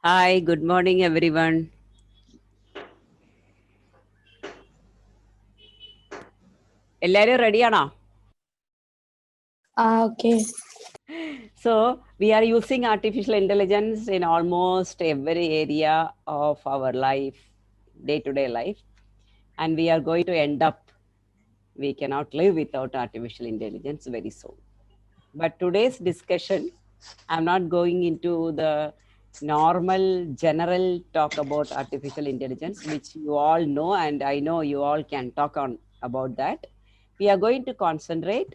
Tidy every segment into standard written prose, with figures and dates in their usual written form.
Hi, good morning, everyone. എല്ലാരും റെഡിയാണോ? Okay. So, we are using artificial intelligence in almost every area of our life, day-to-day life, and we are going to end up, we cannot live without artificial intelligence very soon. But today's discussion, I'm not going into the normal general talk about artificial intelligence, which you all know, and I know you all can talk on about that. We are going to concentrate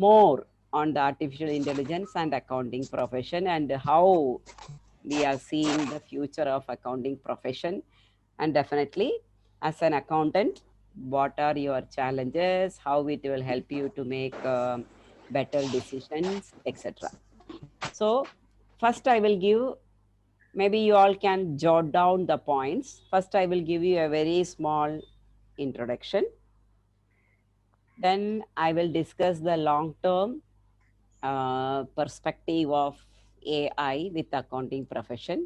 more on the artificial intelligence and accounting profession and how we are seeing the future of accounting profession. And definitely, as an accountant, what are your challenges, how it will help you to make better decisions, etc. So first I will give, maybe you all can jot down the points. First I will give you a very small introduction. Then I will discuss the long term perspective of AI with accounting profession,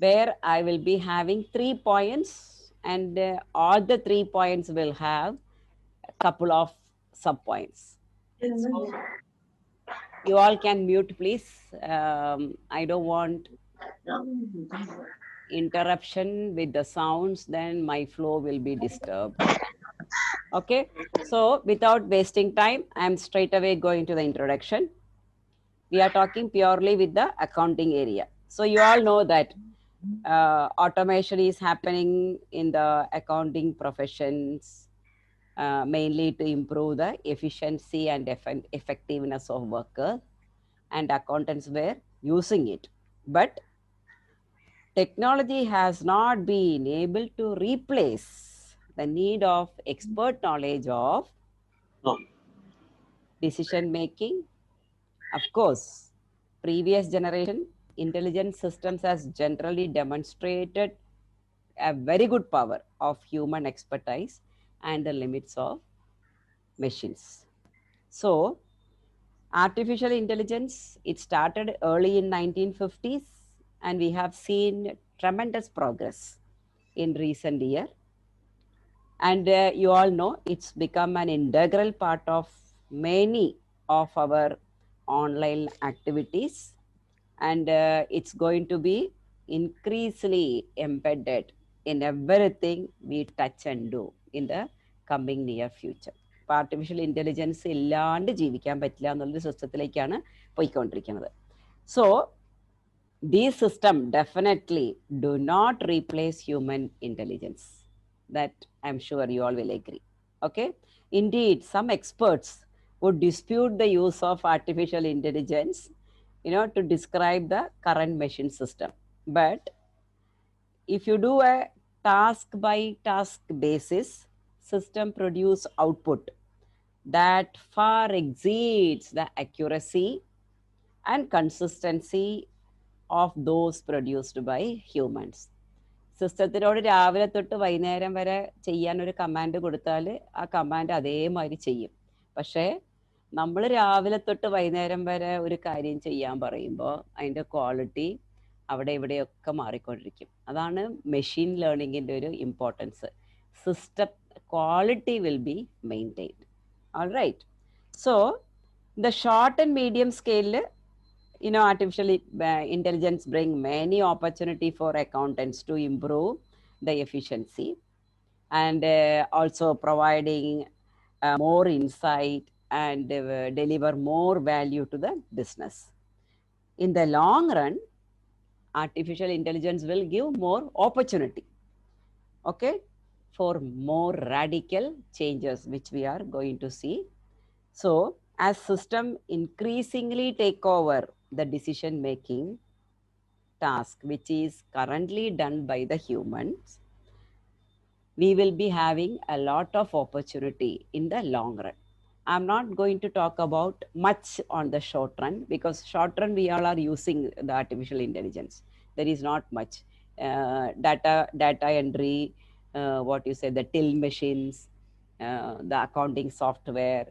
where I will be having 3 points, and all the 3 points will have a couple of sub points. So you all can mute, please. I don't want interruption with the sounds, then my flow will be disturbed. Okay, so without wasting time, I'm straight away going to the introduction. We are talking purely with the accounting area. So you all know that automation is happening in the accounting professions, mainly to improve the efficiency and effectiveness of workers, and accountants were using it. But technology has not been able to replace the need of expert knowledge of decision making. Of course, previous generation intelligent systems has generally demonstrated a very good power of human expertise and the limits of machines. So, artificial intelligence, it started early in 1950s, and we have seen tremendous progress in recent year. And you all know it's become an integral part of many of our online activities, and it's going to be increasingly embedded in everything we touch and do in the coming near future. ഇപ്പോൾ artificial intelligence ഇല്ലാണ്ട് ജീവിക്കാൻ പറ്റില്ല എന്നുള്ളൊരു സിസ്റ്റത്തിലേക്കാണ് പോയിക്കൊണ്ടിരിക്കുന്നത്. So these systems definitely do not replace human intelligence. That I'm sure you all will agree. Okay. Indeed, some experts would dispute the use of artificial intelligence, to describe the current machine system. But if you do a task by task basis, system produce output that far exceeds the accuracy and consistency of those produced by humans. സിസ്റ്റത്തിനോട് രാവിലെ തൊട്ട് വൈകുന്നേരം വരെ ചെയ്യാൻ ഒരു command കൊടുത്താൽ ആ command അതേമാതിരി ചെയ്യും. പക്ഷേ നമ്മൾ രാവിലെ തൊട്ട് വൈകുന്നേരം വരെ ഒരു കാര്യം ചെയ്യാൻ പറയുമ്പോൾ അതിൻ്റെ ക്വാളിറ്റി അവിടെ ഇവിടെയൊക്കെ മാറിക്കൊണ്ടിരിക്കും. അതാണ് മെഷീൻ ലേണിങ്ങിൻ്റെ ഒരു importance. System quality will be maintained. All right. So the short and medium സ്കെയിലിൽ artificial intelligence bring many opportunity for accountants to improve the efficiency, and also providing more insight and deliver more value to the business. In the long run, artificial intelligence will give more opportunity, okay, for more radical changes which we are going to see. So as system increasingly take over the decision making task which is currently done by the humans, we will be having a lot of opportunity in the long run. I'm not going to talk about much on the short run, because short run we all are using the artificial intelligence. There is not much data entry, what you say, the till machines, the accounting software,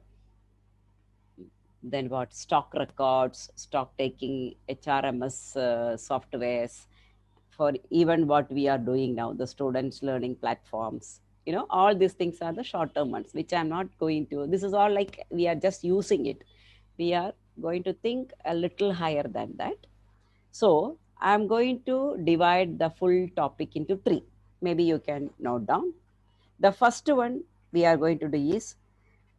then stock records, stock taking, HRMS softwares, for even what we are doing now, the students learning platforms, all these things are the short term ones, which I'm not going to, this is all like we are just using it. We are going to think a little higher than that. So I'm going to divide the full topic into three. Maybe you can note down. The first one we are going to do is,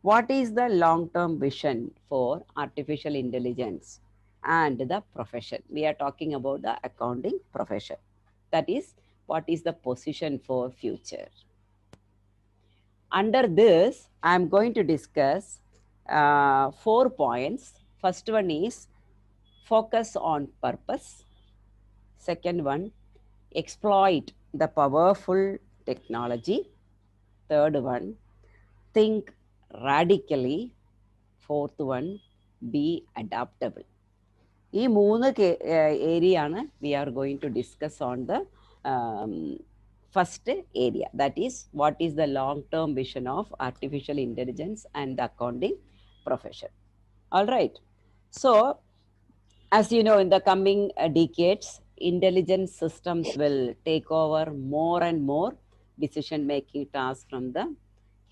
what is the long term vision for artificial intelligence and the profession? We are talking about the accounting profession. That is, what is the position for future? Under this, I am going to discuss 4 points. First one is focus on purpose. Second one, exploit the powerful technology. Third one, think radically. Fourth one, be adaptable. ഈ മൂന്ന് ഏരിയയാണ് we are going to discuss on the first area. That is, what is the long-term vision of artificial intelligence and the accounting profession. All right. So, as you know, in the coming decades, intelligence systems will take over more and more decision-making tasks from the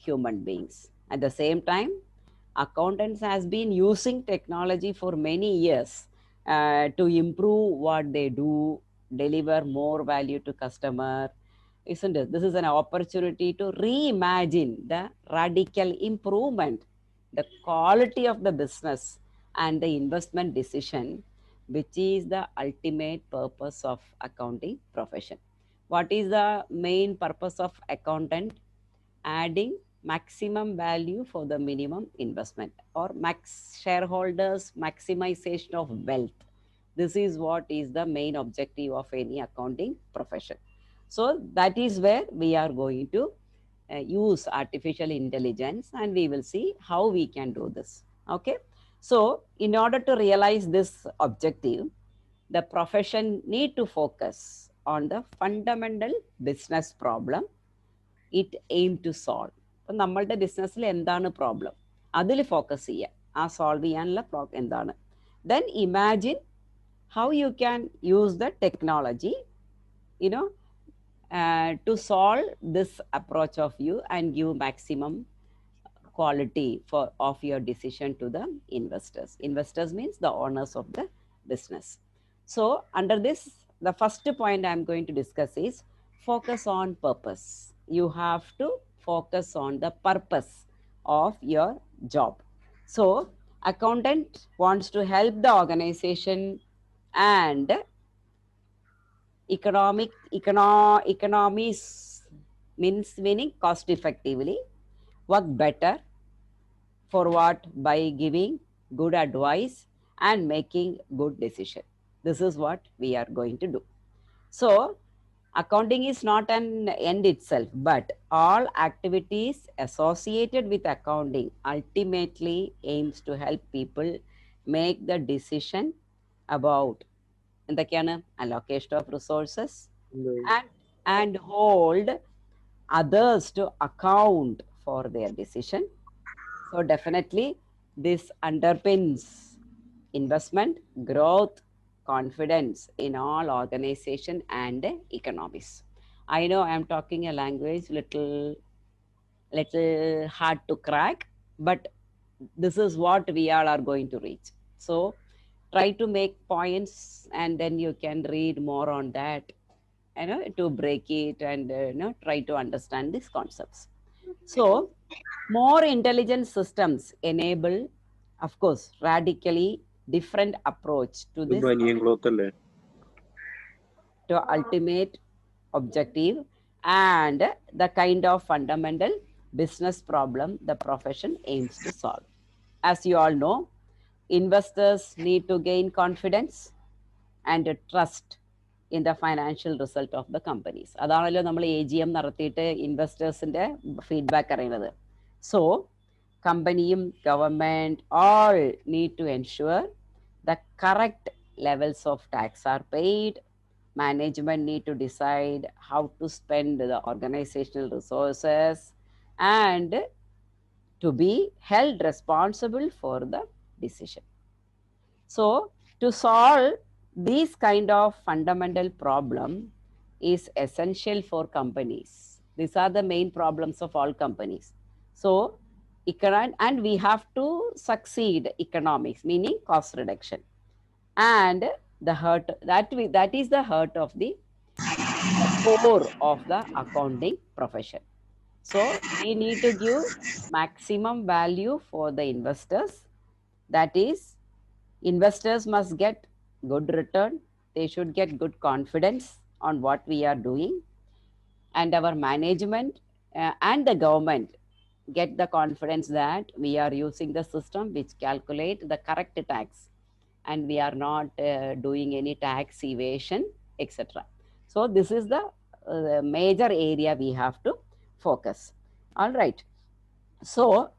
human beings. At the same time, accountants has been using technology for many years to improve what they do, deliver more value to customer, isn't it? This is an opportunity to reimagine the radical improvement, the quality of the business and the investment decision, which is the ultimate purpose of accounting profession. What is the main purpose of accountant? Adding maximum value for the minimum investment, or max shareholders maximization of wealth. This is what is the main objective of any accounting profession. So that is where we are going to use artificial intelligence, and we will see how we can do this. Okay. So in order to realize this objective, the profession need to focus on the fundamental business problem it aim to solve. അപ്പം നമ്മളുടെ ബിസിനസ്സിൽ എന്താണ് problem, അതിൽ focus ചെയ്യുക, ആ solve ചെയ്യാനുള്ള എന്താണ്. Then imagine how you can use the technology to solve this approach of you and give maximum quality of your decision to the investors. Investors means the owners of the business. So under this, the first point I'm going to discuss is focus on purpose. You have to focus on the purpose of your job. So accountant wants to help the organization and economies meaning cost effectively, work better for what? By giving good advice and making good decision. This is what we are going to do. So accounting is not an end itself, but all activities associated with accounting ultimately aims to help people make the decision about എന്തൊക്കെയാണ് allocation of resources and hold others to account for their decision. So definitely this underpins investment, growth, confidence in all organization and economies. I know I am talking a language little hard to crack, but this is what we all are going to reach. So try to make points and then you can read more on that, to break it and try to understand these concepts. So more intelligent systems enable, of course, radically different approach to this to ultimate objective and the kind of fundamental business problem the profession aims to solve. As you all know, investors need to gain confidence and trust in the financial result of the companies. അതാണല്ലോ നമ്മൾ AGM നടത്തിയിട്ട് ഇൻവെസ്റ്റേഴ്സിന്റെ feedback അറിയുന്നത്. So companyയും government all need to ensure the correct levels of tax are paid. Management need to decide how to spend the organizational resources and to be held responsible for the decision. So to solve these kind of fundamental problem, is essential for companies. These are the main problems of all companies. So, and we have to succeed economics, meaning cost reduction. And the heart, that is the heart of the core of the accounting profession. So we need to give maximum value for the investors. That is, investors must get good return. They should get good confidence on what we are doing, and our management and the government get the confidence that we are using the system which calculate the correct tax, and we are not doing any tax evasion, etc. So this is the major area we have to focus. All right. So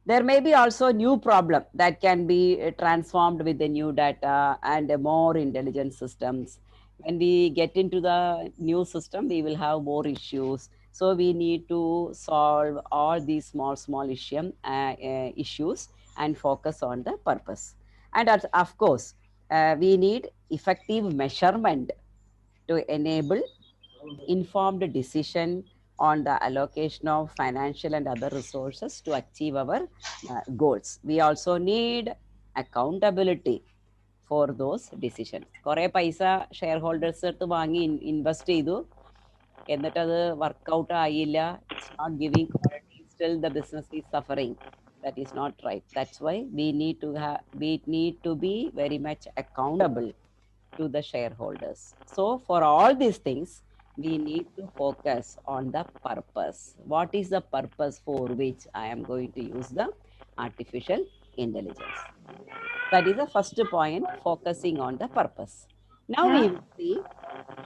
there may be also new problem that can be transformed with the new data and more intelligent systems. When we get into the new system, we will have more issues. So we need to solve all these small issues and focus on the purpose. And of course, we need effective measurement to enable informed decision on the allocation of financial and other resources to achieve our goals. We also need accountability for those decisions. കുറേ പൈസ share holders അടുത്ത് വാങ്ങി invest ചെയ്തു, എന്നിട്ടത് work out ആയില്ല, it's not giving quality, still the business is suffering. That is not right. That's why we need to be very much accountable to the shareholders. So for all these things, we need to focus on the purpose. What is the purpose for which I am going to use the artificial intelligence? That is the first point, focusing on the purpose. Now we will see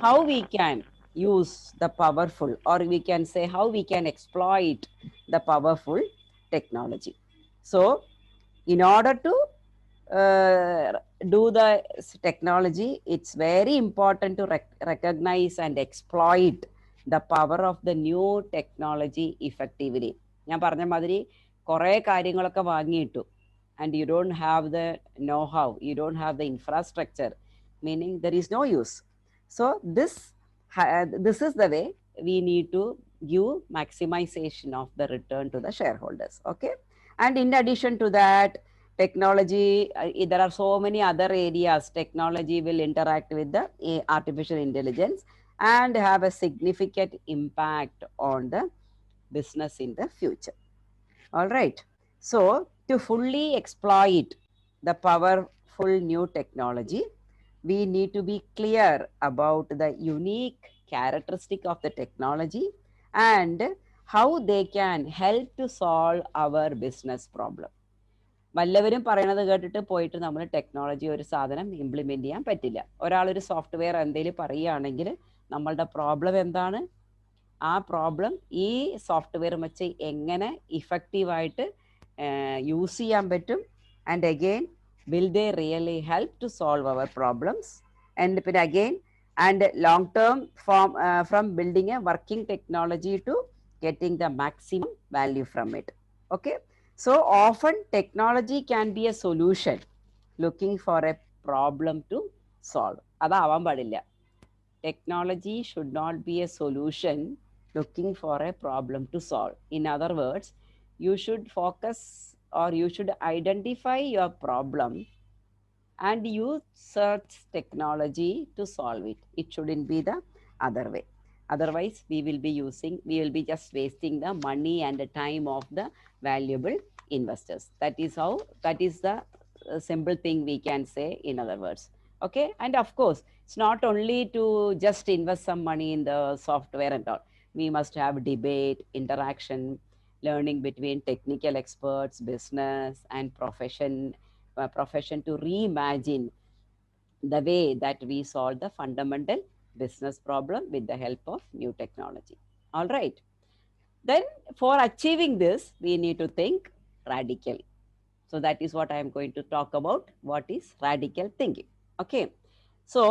how we can use the powerful, or we can say how we can exploit the powerful technology. So in order to do the technology, it's very important to recognize and exploit the power of the new technology effectively. ഞാൻ പറഞ്ഞ മാതിരി കുറേ കാര്യങ്ങളൊക്കെ വാങ്ങിയിട്ടു, and you don't have the know-how, you don't have the infrastructure, meaning there is no use. So this is the way we need to give maximization of the return to the shareholders. Okay. And in addition to that, technology, there are so many other areas technology will interact with the artificial intelligence and have a significant impact on the business in the future. All right. So to fully exploit the powerful new technology, we need to be clear about the unique characteristic of the technology and how they can help to solve our business problem. വല്ലവരും പറയണത് കേട്ടിട്ട് പോയിട്ട് നമ്മൾ technology ഒരു സാധനം implement ചെയ്യാൻ പറ്റില്ല. ഒരാളൊരു സോഫ്റ്റ്വെയർ എന്തെങ്കിലും പറയുകയാണെങ്കിൽ നമ്മളുടെ പ്രോബ്ലം എന്താണ്, ആ പ്രോബ്ലം ഈ സോഫ്റ്റ്വെയർ വെച്ച് എങ്ങനെ ഇഫക്റ്റീവായിട്ട് യൂസ് ചെയ്യാൻ പറ്റും, and again will they really help to solve our problems, and പിന്നെ again and long term from building a working technology to getting the maximum value from it. Okay. So often technology can be a solution looking for a problem to solve. അതാവാൻ പാടില്ല. Technology should not be a solution looking for a problem to solve. In other words, you should focus, or you should identify your problem and use search technology to solve it. It shouldn't be the other way. Otherwise, we will be just wasting the money and the time of the valuable investors. That is the simple thing we can say, in other words. Okay. And of course, it's not only to just invest some money in the software and all. We must have debate, interaction, learning between technical experts, business and profession to reimagine the way that we solve the fundamental business problem with the help of new technology. All right. Then for achieving this, we need to think radically. So that is what I am going to talk about. What is radical thinking? Okay. So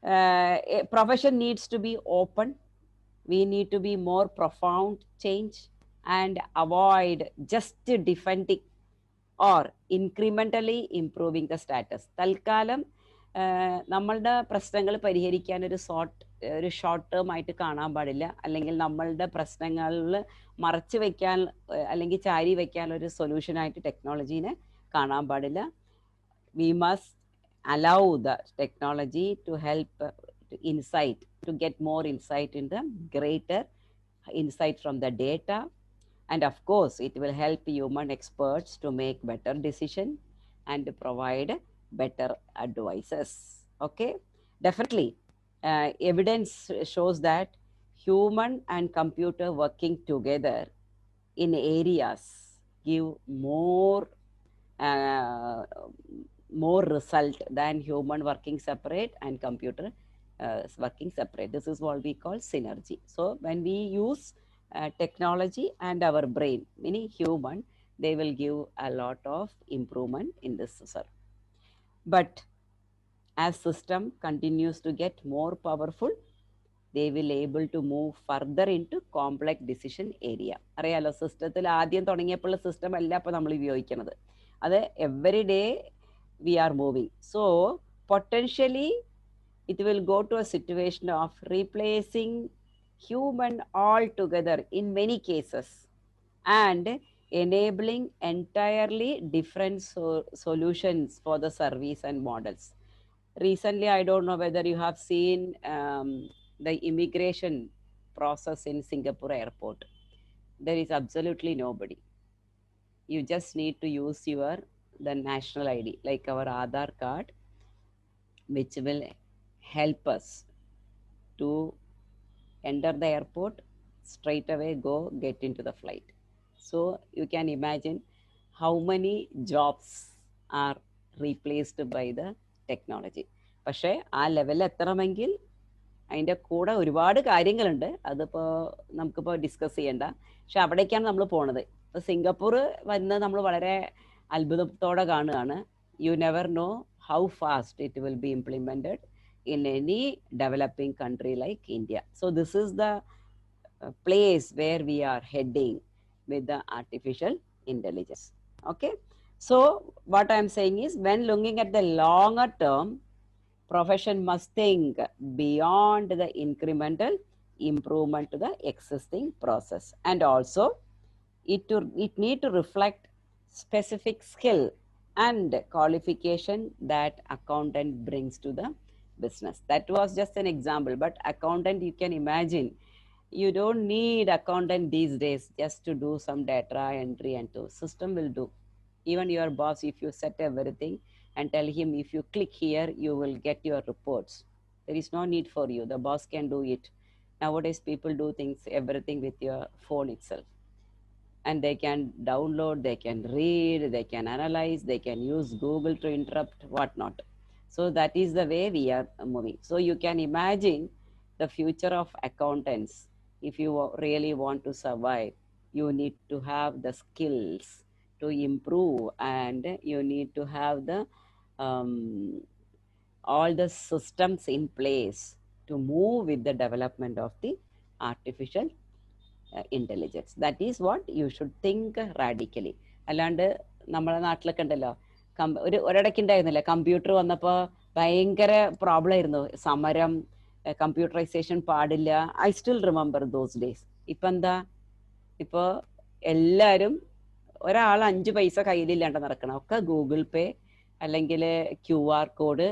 a profession needs to be open. We need to be more profound change and avoid just defending or incrementally improving the status. തൽക്കാലം നമ്മളുടെ പ്രശ്നങ്ങൾ പരിഹരിക്കാൻ ഒരു short term ആയിട്ട് കാണാൻ പാടില്ല, അല്ലെങ്കിൽ നമ്മളുടെ പ്രശ്നങ്ങളിൽ മറച്ചു വെക്കാൻ അല്ലെങ്കിൽ ചാരി വെക്കാൻ ഒരു സൊല്യൂഷനായിട്ട് ടെക്നോളജീനെ കാണാൻ പാടില്ല. We must allow the technology to help insight, to get more insight in the greater insight from the data, and of course it will help human experts to make better decision and provide better advices. Okay, definitely evidence shows that human and computer working together in areas give uh, more result than human working separate and computer working separate. This is what we call synergy. So when we use technology and our brain, meaning human, they will give a lot of improvement in this, sir. But as system continues to get more powerful, they will able to move further into complex decision area. അറിയാലോ, സിസ്റ്റത്തിൽ ആദ്യം തുടങ്ങിയപ്പോൾ system അല്ല ഇപ്പോൾ നമ്മൾ ഉപയോഗിക്കുന്നത്. അത് every day we are moving. So potentially it will go to a situation of replacing human altogether in many cases and enabling entirely different solutions for the service and models. Recently, I don't know whether you have seen the immigration process in Singapore airport. There is absolutely nobody. You just need to use the national ID, like our Aadhaar card, which will help us to enter the airport, straight away go get into the flight. So you can imagine how many jobs are replaced by the technology. പക്ഷേ ആ ലെവലിൽ എത്തണമെങ്കിൽ അതിൻ്റെ കൂടെ ഒരുപാട് കാര്യങ്ങളുണ്ട്, അതിപ്പോൾ നമുക്കിപ്പോൾ ഡിസ്കസ് ചെയ്യണ്ട. പക്ഷെ അവിടേക്കാണ് നമ്മൾ പോണത്. ഇപ്പോൾ സിംഗപ്പൂർ വരുന്നത് നമ്മൾ വളരെ അത്ഭുതത്തോടെ കാണുകയാണ്. You never know how fast it will be implemented in any developing country like India. So this is the place where we are heading with the artificial intelligence. Okay, so what I am saying is, when looking at the longer term, profession must think beyond the incremental improvement to the existing process, and also it need to reflect specific skill and qualification that accountant brings to the business. That was just an example, but accountant, you can imagine, you don't need accountant these days just to do some data entry, and the system will do. Even your boss, if you set everything and tell him, if you click here you will get your reports, there is no need for you, the boss can do it. Nowadays people do things everything with your phone itself, and they can download, they can read, they can analyze, they can use Google to interrupt, whatnot. So that is the way we are moving. So you can imagine the future of accountants. If you really want to survive, you need to have the skills to improve, and you need to have the all the systems in place to move with the development of the artificial intelligence. That is what you should think radically. അല്ലാണ്ട് നമ്മുടെ നാട്ടിലൊക്കെ ഉണ്ടല്ലോ, ഒരിടയ്ക്ക് ഉണ്ടായിരുന്നില്ല, computer വന്നപ്പോൾ ഭയങ്കര problem ആയിരുന്നു, സമരം, computerisation പാടില്ല. I still remember those days. ഇപ്പം എന്താ, ഇപ്പോൾ എല്ലാവരും, ഒരാൾ 5 പൈസ കയ്യിലില്ലാണ്ട് നടക്കണം, ഒക്കെ ഗൂഗിൾ പേ അല്ലെങ്കിൽ QR കോഡ്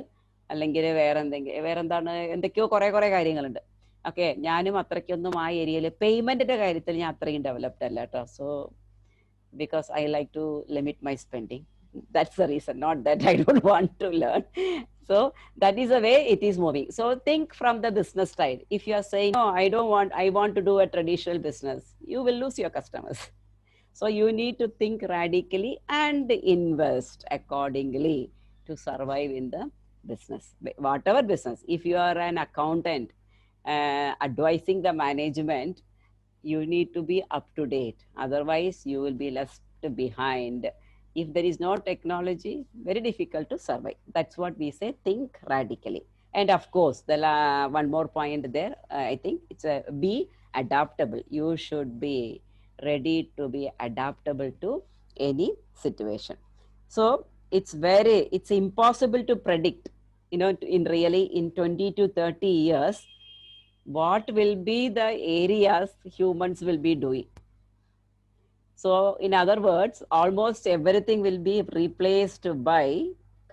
അല്ലെങ്കിൽ വേറെന്താണ്, എന്തൊക്കെയോ കുറേ കാര്യങ്ങളുണ്ട്. ഓക്കെ, ഞാനും അത്രയ്ക്കൊന്നും ആ ഏരിയയിൽ പേയ്മെൻറ്റിൻ്റെ കാര്യത്തിൽ ഞാൻ അത്രയും ഡെവലപ്ഡ് അല്ല കേട്ടോ. So because I like to limit my spending. That's the reason, not that I don't want to learn. So that is the way it is moving. So think from the business side. If you are saying, no, I want to do a traditional business, you will lose your customers. So you need to think radically and invest accordingly to survive in the business, whatever business. If you are an accountant advising the management, you need to be up to date, otherwise you will be left behind. If there is no technology, very difficult to survive. That's what we say, think radically. And of course, one more point there, I think it's be adaptable. You should be ready to be adaptable to any situation. So it's impossible to predict in really in 20 to 30 years, what will be the areas humans will be doing. So in other words, almost everything will be replaced by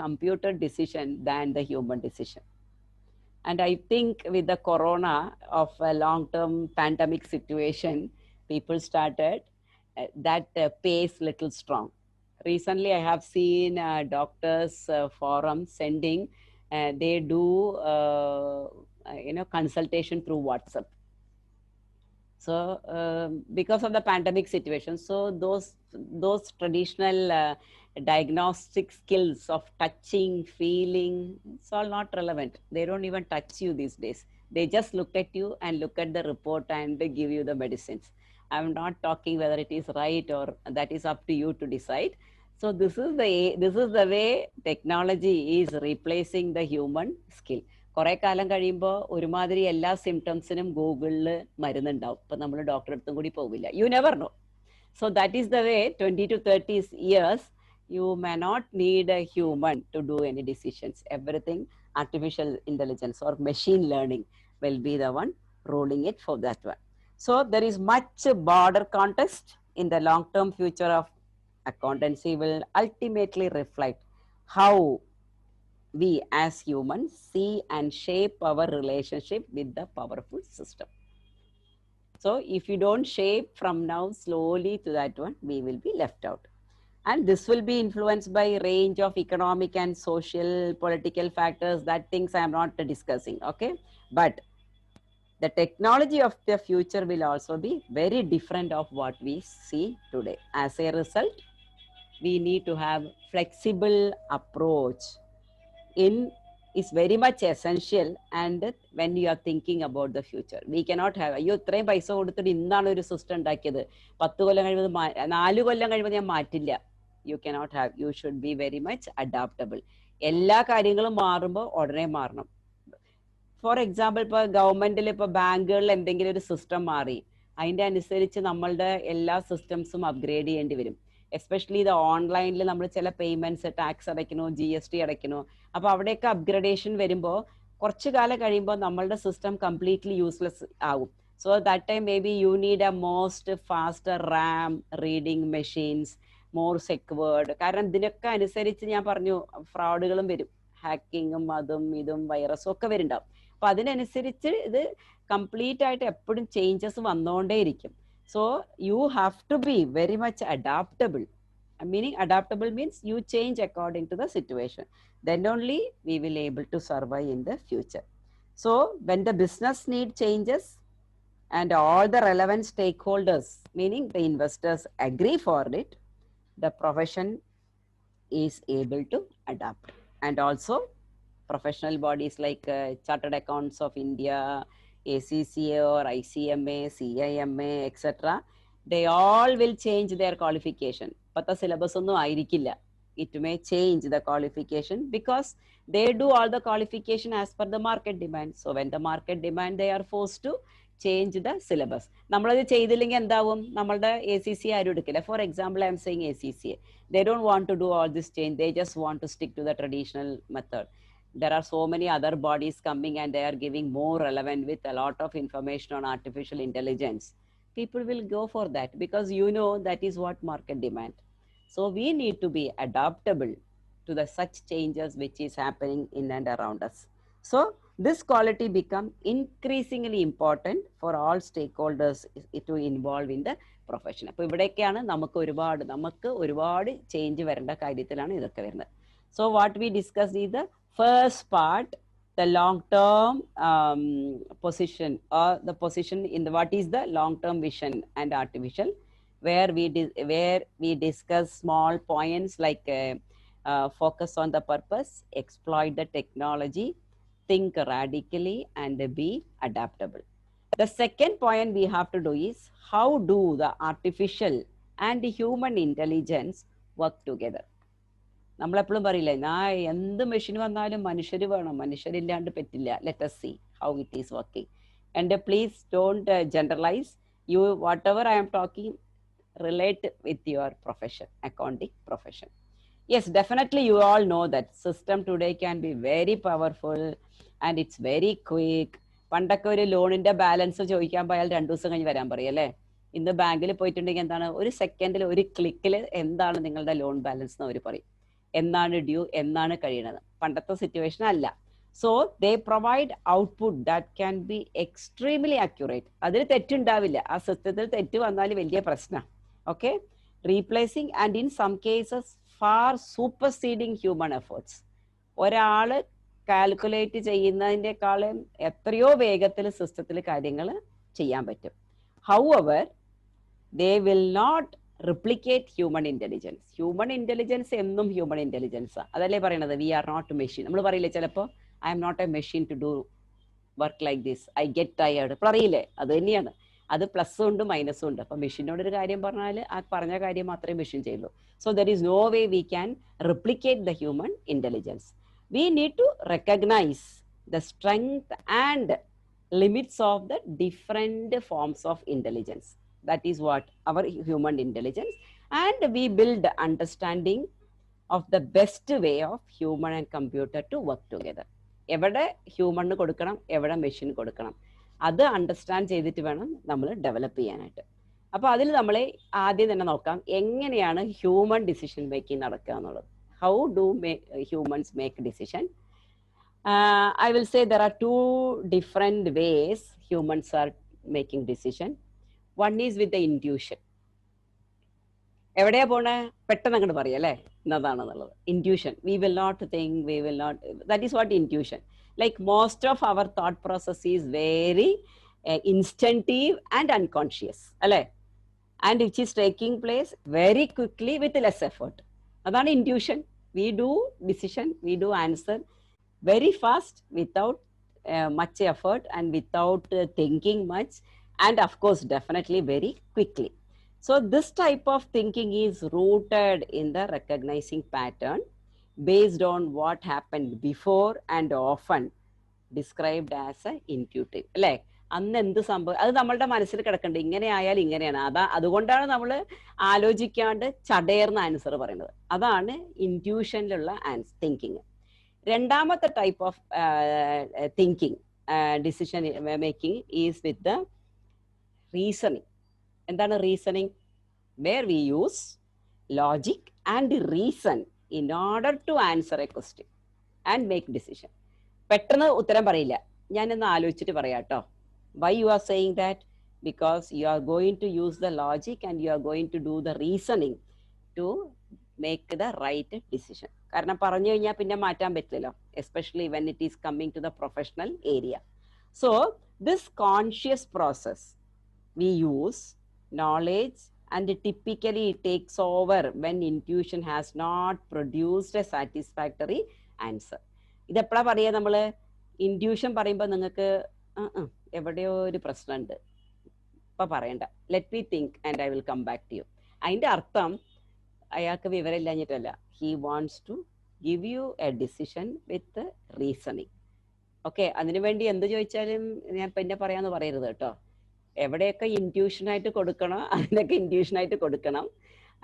computer decision than the human decision. And I think with the corona of a long-term pandemic situation, people started that pace little strong. Recently, I have seen doctors forum sending, they do consultation through WhatsApp. So because of the pandemic situation, so those traditional diagnostic skills of touching, feeling, it's all not relevant. They don't even touch you these days. They just look at you and look at the report and they give you the medicines. I'm not talking whether it is right or that is up to you to decide. So this is the way technology is replacing the human skill. കുറെ കാലം കഴിയുമ്പോൾ ഒരുമാതിരി എല്ലാ സിംറ്റംസിനും ഗൂഗിളിൽ മരുന്നുണ്ടാവും. ഇപ്പം നമ്മൾ ഡോക്ടറെ അടുത്തും കൂടി പോകില്ല. You never know. So that is the way 20 to 30 years, you may not need a human to do any decisions. Everything artificial intelligence or machine learning will be the one ruling it for that one. So there is much broader context in the long-term future of accountancy will ultimately reflect how we as humans see and shape our relationship with the powerful system. So if you don't shape from now slowly to that one, we will be left out. And this will be influenced by range of economic and social political factors. That things I am not discussing, okay? But the technology of the future will also be very different of what we see today. As a result, we need to have flexible approach in is very much essential. And when you are thinking about the future, we cannot have അയ്യോ ഇത്രയും പൈസ കൊടുത്തിട്ട് ഇന്നാണ് ഒരു system ഉണ്ടാക്കിയത്, 10 കൊല്ലം കഴിയുമ്പോൾ 4 കൊല്ലം കഴിയുമ്പോൾ ഞാൻ മാറ്റില്ല. You cannot have. You should be very much adaptable. എല്ലാ കാര്യങ്ങളും മാറുമ്പോൾ ഉടനെ മാറണം. ഫോർ എക്സാമ്പിൾ ഇപ്പോൾ ഗവൺമെന്റിൽ ഇപ്പോൾ ബാങ്കുകളിൽ എന്തെങ്കിലും ഒരു സിസ്റ്റം മാറി, അതിൻ്റെ അനുസരിച്ച് നമ്മളുടെ എല്ലാ സിസ്റ്റംസും അപ്ഗ്രേഡ് ചെയ്യേണ്ടി വരും. എസ്പെഷ്യലി ഇത് ഓൺലൈനിൽ നമ്മൾ ചില പേയ്മെന്റ്സ് ടാക്സ് അടയ്ക്കണോ, GST അടയ്ക്കണോ. അപ്പോൾ അവിടെയൊക്കെ അപ്ഗ്രഡേഷൻ വരുമ്പോൾ കുറച്ച് കാലം കഴിയുമ്പോൾ നമ്മളുടെ സിസ്റ്റം കംപ്ലീറ്റ്ലി യൂസ്ലെസ് ആവും. So that time may be you need a most faster RAM reading machines, more secured. കാരണം ഇതിനൊക്കെ അനുസരിച്ച് ഞാൻ പറഞ്ഞു ഫ്രോഡുകളും വരും, ഹാക്കിങ്ങും അതും ഇതും വൈറസും ഒക്കെ വരുന്നുണ്ടാവും. അപ്പൊ അതിനനുസരിച്ച് ഇത് കംപ്ലീറ്റ് ആയിട്ട് എപ്പോഴും ചേഞ്ചസ് വന്നുകൊണ്ടേയിരിക്കും. So you have to be very much adaptable. Meaning adaptable means you change according to the situation. Then only we will able to survive in the future. So when the business need changes and all the relevant stakeholders, meaning the investors, agree for it, the profession is able to adapt. And also professional bodies like Chartered Accounts of India, ACCA or ICMA, CIMA, etc. They all will change their qualification. But the syllabus onnu aayirikkilla. It may change the qualification because they do all the qualification as per the market demand. So when the market demand, they are forced to change the syllabus. നമ്മളത് ചെയ്തില്ലെങ്കിൽ എന്താവും? നമ്മളുടെ ACCA ആരും എടുക്കില്ല. For example, I am saying ACCA. They don't want to do all this change. They just want to stick to the traditional method. There are so many other bodies coming and they are giving more relevant with a lot of information on artificial intelligence. People will go for that because that is what market demand. So we need to be adaptable to the such changes which is happening in and around us. So this quality become increasingly important for all stakeholders to involve in the profession. അപ്പോൾ ഇവിടേക്കാണ് നമുക്ക് ഒരുപാട് change വരേണ്ട കാര്യത്തിലാണ് ഇതൊക്കെ വരുന്നത്. So what we discussed is the first part, the long-term position or the position in the what is the long-term vision and artificial, where we discuss small points like focus on the purpose, exploit the technology, think radically, and be adaptable. The second point we have to do is how do the artificial and human intelligence work together. നമ്മളെപ്പോഴും പറയില്ലേ, എന്ത് machine വന്നാലും മനുഷ്യർ വേണം, മനുഷ്യരില്ലാണ്ട് പറ്റില്ല. Let us see how it is working. And please don't generalize. You whatever I am talking relate with your profession, accounting profession. Yes, definitely you all know that system today can be very powerful and it's very quick. പണ്ടൊക്കെ ഒരു ലോണിന്റെ balance ചോദിക്കാൻ പോയാൽ 2 ദിവസം കഴിഞ്ഞ് വരാൻ പറയും അല്ലേ? ഇന്ന് ബാങ്കിൽ പോയിട്ടുണ്ടെങ്കിൽ എന്താണ്, ഒരു സെക്കൻഡിൽ ഒരു ക്ലിക്കിൽ എന്താണ് നിങ്ങളുടെ ലോൺ ബാലൻസ് എന്ന് അവർ പറയും, എന്നാണ് ഡ്യൂ, എന്നാണ് കഴിയണത്. പണ്ടത്തെ സിറ്റുവേഷൻ അല്ല. So they provide output that can be extremely accurate. അതിൽ തെറ്റുണ്ടാവില്ല, ആ സിസ്റ്റത്തിൽ തെറ്റ് വന്നാൽ വലിയ പ്രശ്നം. Okay, replacing and in some cases far superseding human efforts. ഒരാള് കാൽക്കുലേറ്റ് ചെയ്യുന്നതിനേക്കാളും എത്രയോ വേഗത്തിൽ സിസ്റ്റത്തിൽ കാര്യങ്ങൾ ചെയ്യാൻ പറ്റും. However they will not replicate human intelligence. Human intelligence എന്നും ഹ്യൂമൻ ഇന്റലിജൻസ്. അതല്ലേ പറയണത്, വി ആർ നോട്ട് മെഷീൻ. നമ്മൾ പറയില്ലേ ചിലപ്പോൾ, I'm not a machine to do work like this, I get tired പറയില്ലേ, അത് തന്നെയാണ്. അത് പ്ലസ്സും ഉണ്ട് മൈനസും ഉണ്ട്. അപ്പം മെഷീനോട് ഒരു കാര്യം പറഞ്ഞാൽ ആ പറഞ്ഞ കാര്യം മാത്രമേ മെഷീൻ ചെയ്യുള്ളൂ. So there is no way we can replicate the human intelligence. We need to recognise the strength and limits of the different forms of intelligence. That is what our human intelligence, and we build understanding of the best way of human and computer to work together. എവിടെ ഹ്യൂമണ് കൊടുക്കണം, എവിടെ machine കൊടുക്കണം, അത് understand ചെയ്തിട്ട് വേണം നമ്മൾ develop ചെയ്യാനായിട്ട്. അപ്പോൾ അതിൽ നമ്മൾ ആദ്യം തന്നെ നോക്കാം എങ്ങനെയാണ് ഹ്യൂമൻ ഡിസിഷൻ മേക്കിംഗ് നടക്കുക എന്നുള്ളത്. How do humans make decision? I will say there are two different ways humans are making decision. One is with the intuition. എവിടെയാ പോണേ പെട്ടെന്ന് അങ്ങോട്ട് പറയാം അല്ലേ, എന്നതാണെന്നുള്ളത് intuition. We will not think, we will not, that is what intuition. Like most of our thought process is very instinctive and unconscious അല്ലേ, and which is taking place very quickly with less effort. അതാണ് intuition. We do decision, we do answer very fast without much effort and without thinking much, and of course definitely very quickly. So this type of thinking is rooted in the recognizing pattern based on what happened before and often described as a intuitive. അല്ലേ, അന്ന് എന്ത് സംഭവം അത് നമ്മളുടെ മനസ്സിൽ കിടക്കണ്ട്, ഇങ്ങനെ ആയാൽ ഇങ്ങനെയാണ്. അതുകൊണ്ടാണ് നമ്മൾ ആലോചിക്കാണ്ട് ചടയർന്ന ആൻസർ പറയുന്നത്. അതാണ് ഇൻറ്റ്യൂഷനിലുള്ള തിങ്കിങ്. രണ്ടാമത്തെ type of thinking, decision making is with the reasoning. എന്താണ് reasoning? Where we use logic and reason in order to answer a question and make decision. പെട്ടെന്ന് ഉത്തരം പറയില്ല, ഞാനൊന്ന് ആലോചിച്ചിട്ട് പറയാം കേട്ടോ. Why you are saying that? Because you are going to use the logic and you are going to do the reasoning to make the right decision. കാരണം പറഞ്ഞു കഴിഞ്ഞാൽ പിന്നെ മാറ്റാൻ പറ്റില്ലല്ലോ, especially when it is coming to the professional area. So this conscious process we use knowledge and typically it takes over when intuition has not produced a satisfactory answer. ഇതെപ്പോഴാ പറയാ നമ്മൾ? Intuition പറയുമ്പോൾ നിങ്ങൾക്ക് എവിടെയോ ഒരു പ്രശ്നമുണ്ട്, ഇപ്പം പറയണ്ട, let me think and I will come back to you. അതിൻ്റെ അർത്ഥം അയാൾക്ക് വിവരമില്ലാഞ്ഞിട്ടല്ല, he wants to give you a decision with reasoning. Okay, അതിനുവേണ്ടി എന്ത് ചോദിച്ചാലും ഞാൻ പിന്നെ പറയാമെന്ന് പറയരുത് കേട്ടോ. എവിടെയൊക്കെ ഇൻറ്റ്യൂഷനായിട്ട് കൊടുക്കണോ അതിനൊക്കെ ഇൻറ്റ്യൂഷനായിട്ട് കൊടുക്കണം.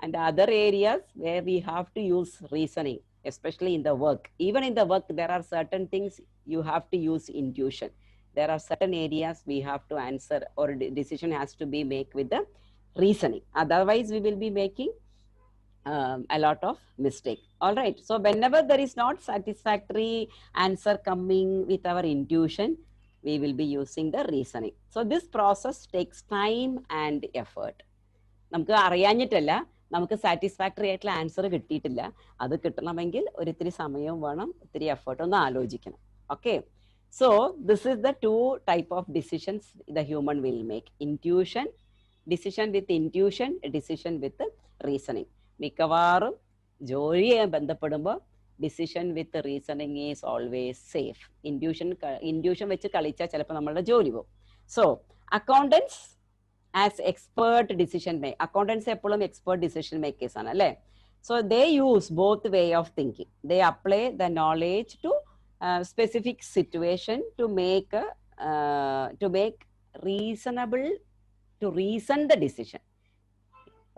And other areas where we have to use reasoning, especially in the work. Even in the work, there are certain things you have to use intuition. There are certain areas we have to answer or decision has to be made with the reasoning. Otherwise, we will be making a lot of mistake. All right. So whenever there is not satisfactory answer coming with our intuition, we will be using the reasoning. So this process takes time and effort. നമുക്ക് അറിയാഞ്ഞിട്ടല്ല, നമുക്ക് satisfactory ആയിട്ടുള്ള answer കിട്ടിയിട്ടില്ല. അത് കിട്ടണമെങ്കിൽ ഒരിത്തിരി സമയവും വേണം, ഒത്തിരി എഫേർട്ട് ഒന്ന് ആലോചിക്കണം. Okay, so this is the two type of decisions the human will make. Intuition, decision with intuition, decision with reasoning. മിക്കവാറും ജോലിയെ ബന്ധപ്പെടുമ്പോൾ decision with reasoning is always safe. Intuition വെച്ച് കളിച്ചാൽ ചിലപ്പോൾ നമ്മളുടെ ജോലി പോകും. So accountants as expert decision make, accountants എപ്പോഴും എക്സ്പേർട്ട് ഡിസിഷൻ മേക്കേഴ്സ് ആണ് അല്ലേ. So they use both way of thinking. They apply the knowledge to specific situation to make reasonable, to reason the decision.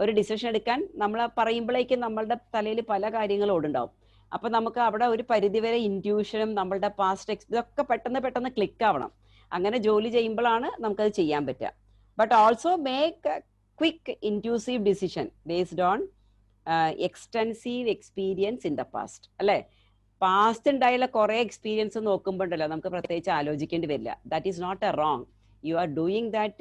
ഒരു decision എടുക്കാൻ നമ്മൾ പറയുമ്പോഴേക്കും നമ്മളുടെ തലയിൽ പല കാര്യങ്ങളും ഓടുണ്ടാവും. അപ്പൊ നമുക്ക് അവിടെ ഒരു പരിധിവരെ ഇൻറ്റ്യൂഷനും നമ്മളുടെ പാസ്റ്റ് ഇതൊക്കെ പെട്ടെന്ന് ക്ലിക്ക് ആവണം. അങ്ങനെ ജോലി ചെയ്യുമ്പോഴാണ് നമുക്കത് ചെയ്യാൻ പറ്റുക. But also make quick intuitive decision based on extensive experience in the past. അല്ലേ? പാസ്റ്റ് ഉണ്ടായുള്ള കുറെ എക്സ്പീരിയൻസ് നോക്കുമ്പോൾ ഉണ്ടല്ലോ നമുക്ക് പ്രത്യേകിച്ച് ആലോചിക്കേണ്ടി വരില്ല. That is not a wrong. You are doing that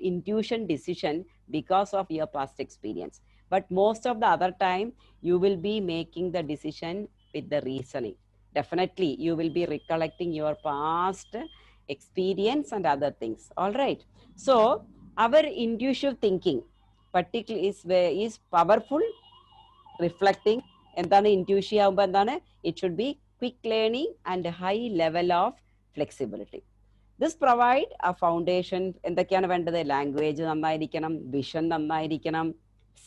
intuition decision because of your past experience. But most of the other time, you will be making the decision with the reasoning. Definitely, you will be recollecting your past experience and other things. All right. So, our intuitive thinking particularly is powerful, reflecting. എന്താണ് intuition ആകുമ്പോൾ എന്താണ്? It should be quick learning and high level of flexibility. This provide a foundation. എന്തൊക്കെയാണ് വേണ്ടത്? Language നന്നായിരിക്കണം, vision നന്നായിരിക്കണം,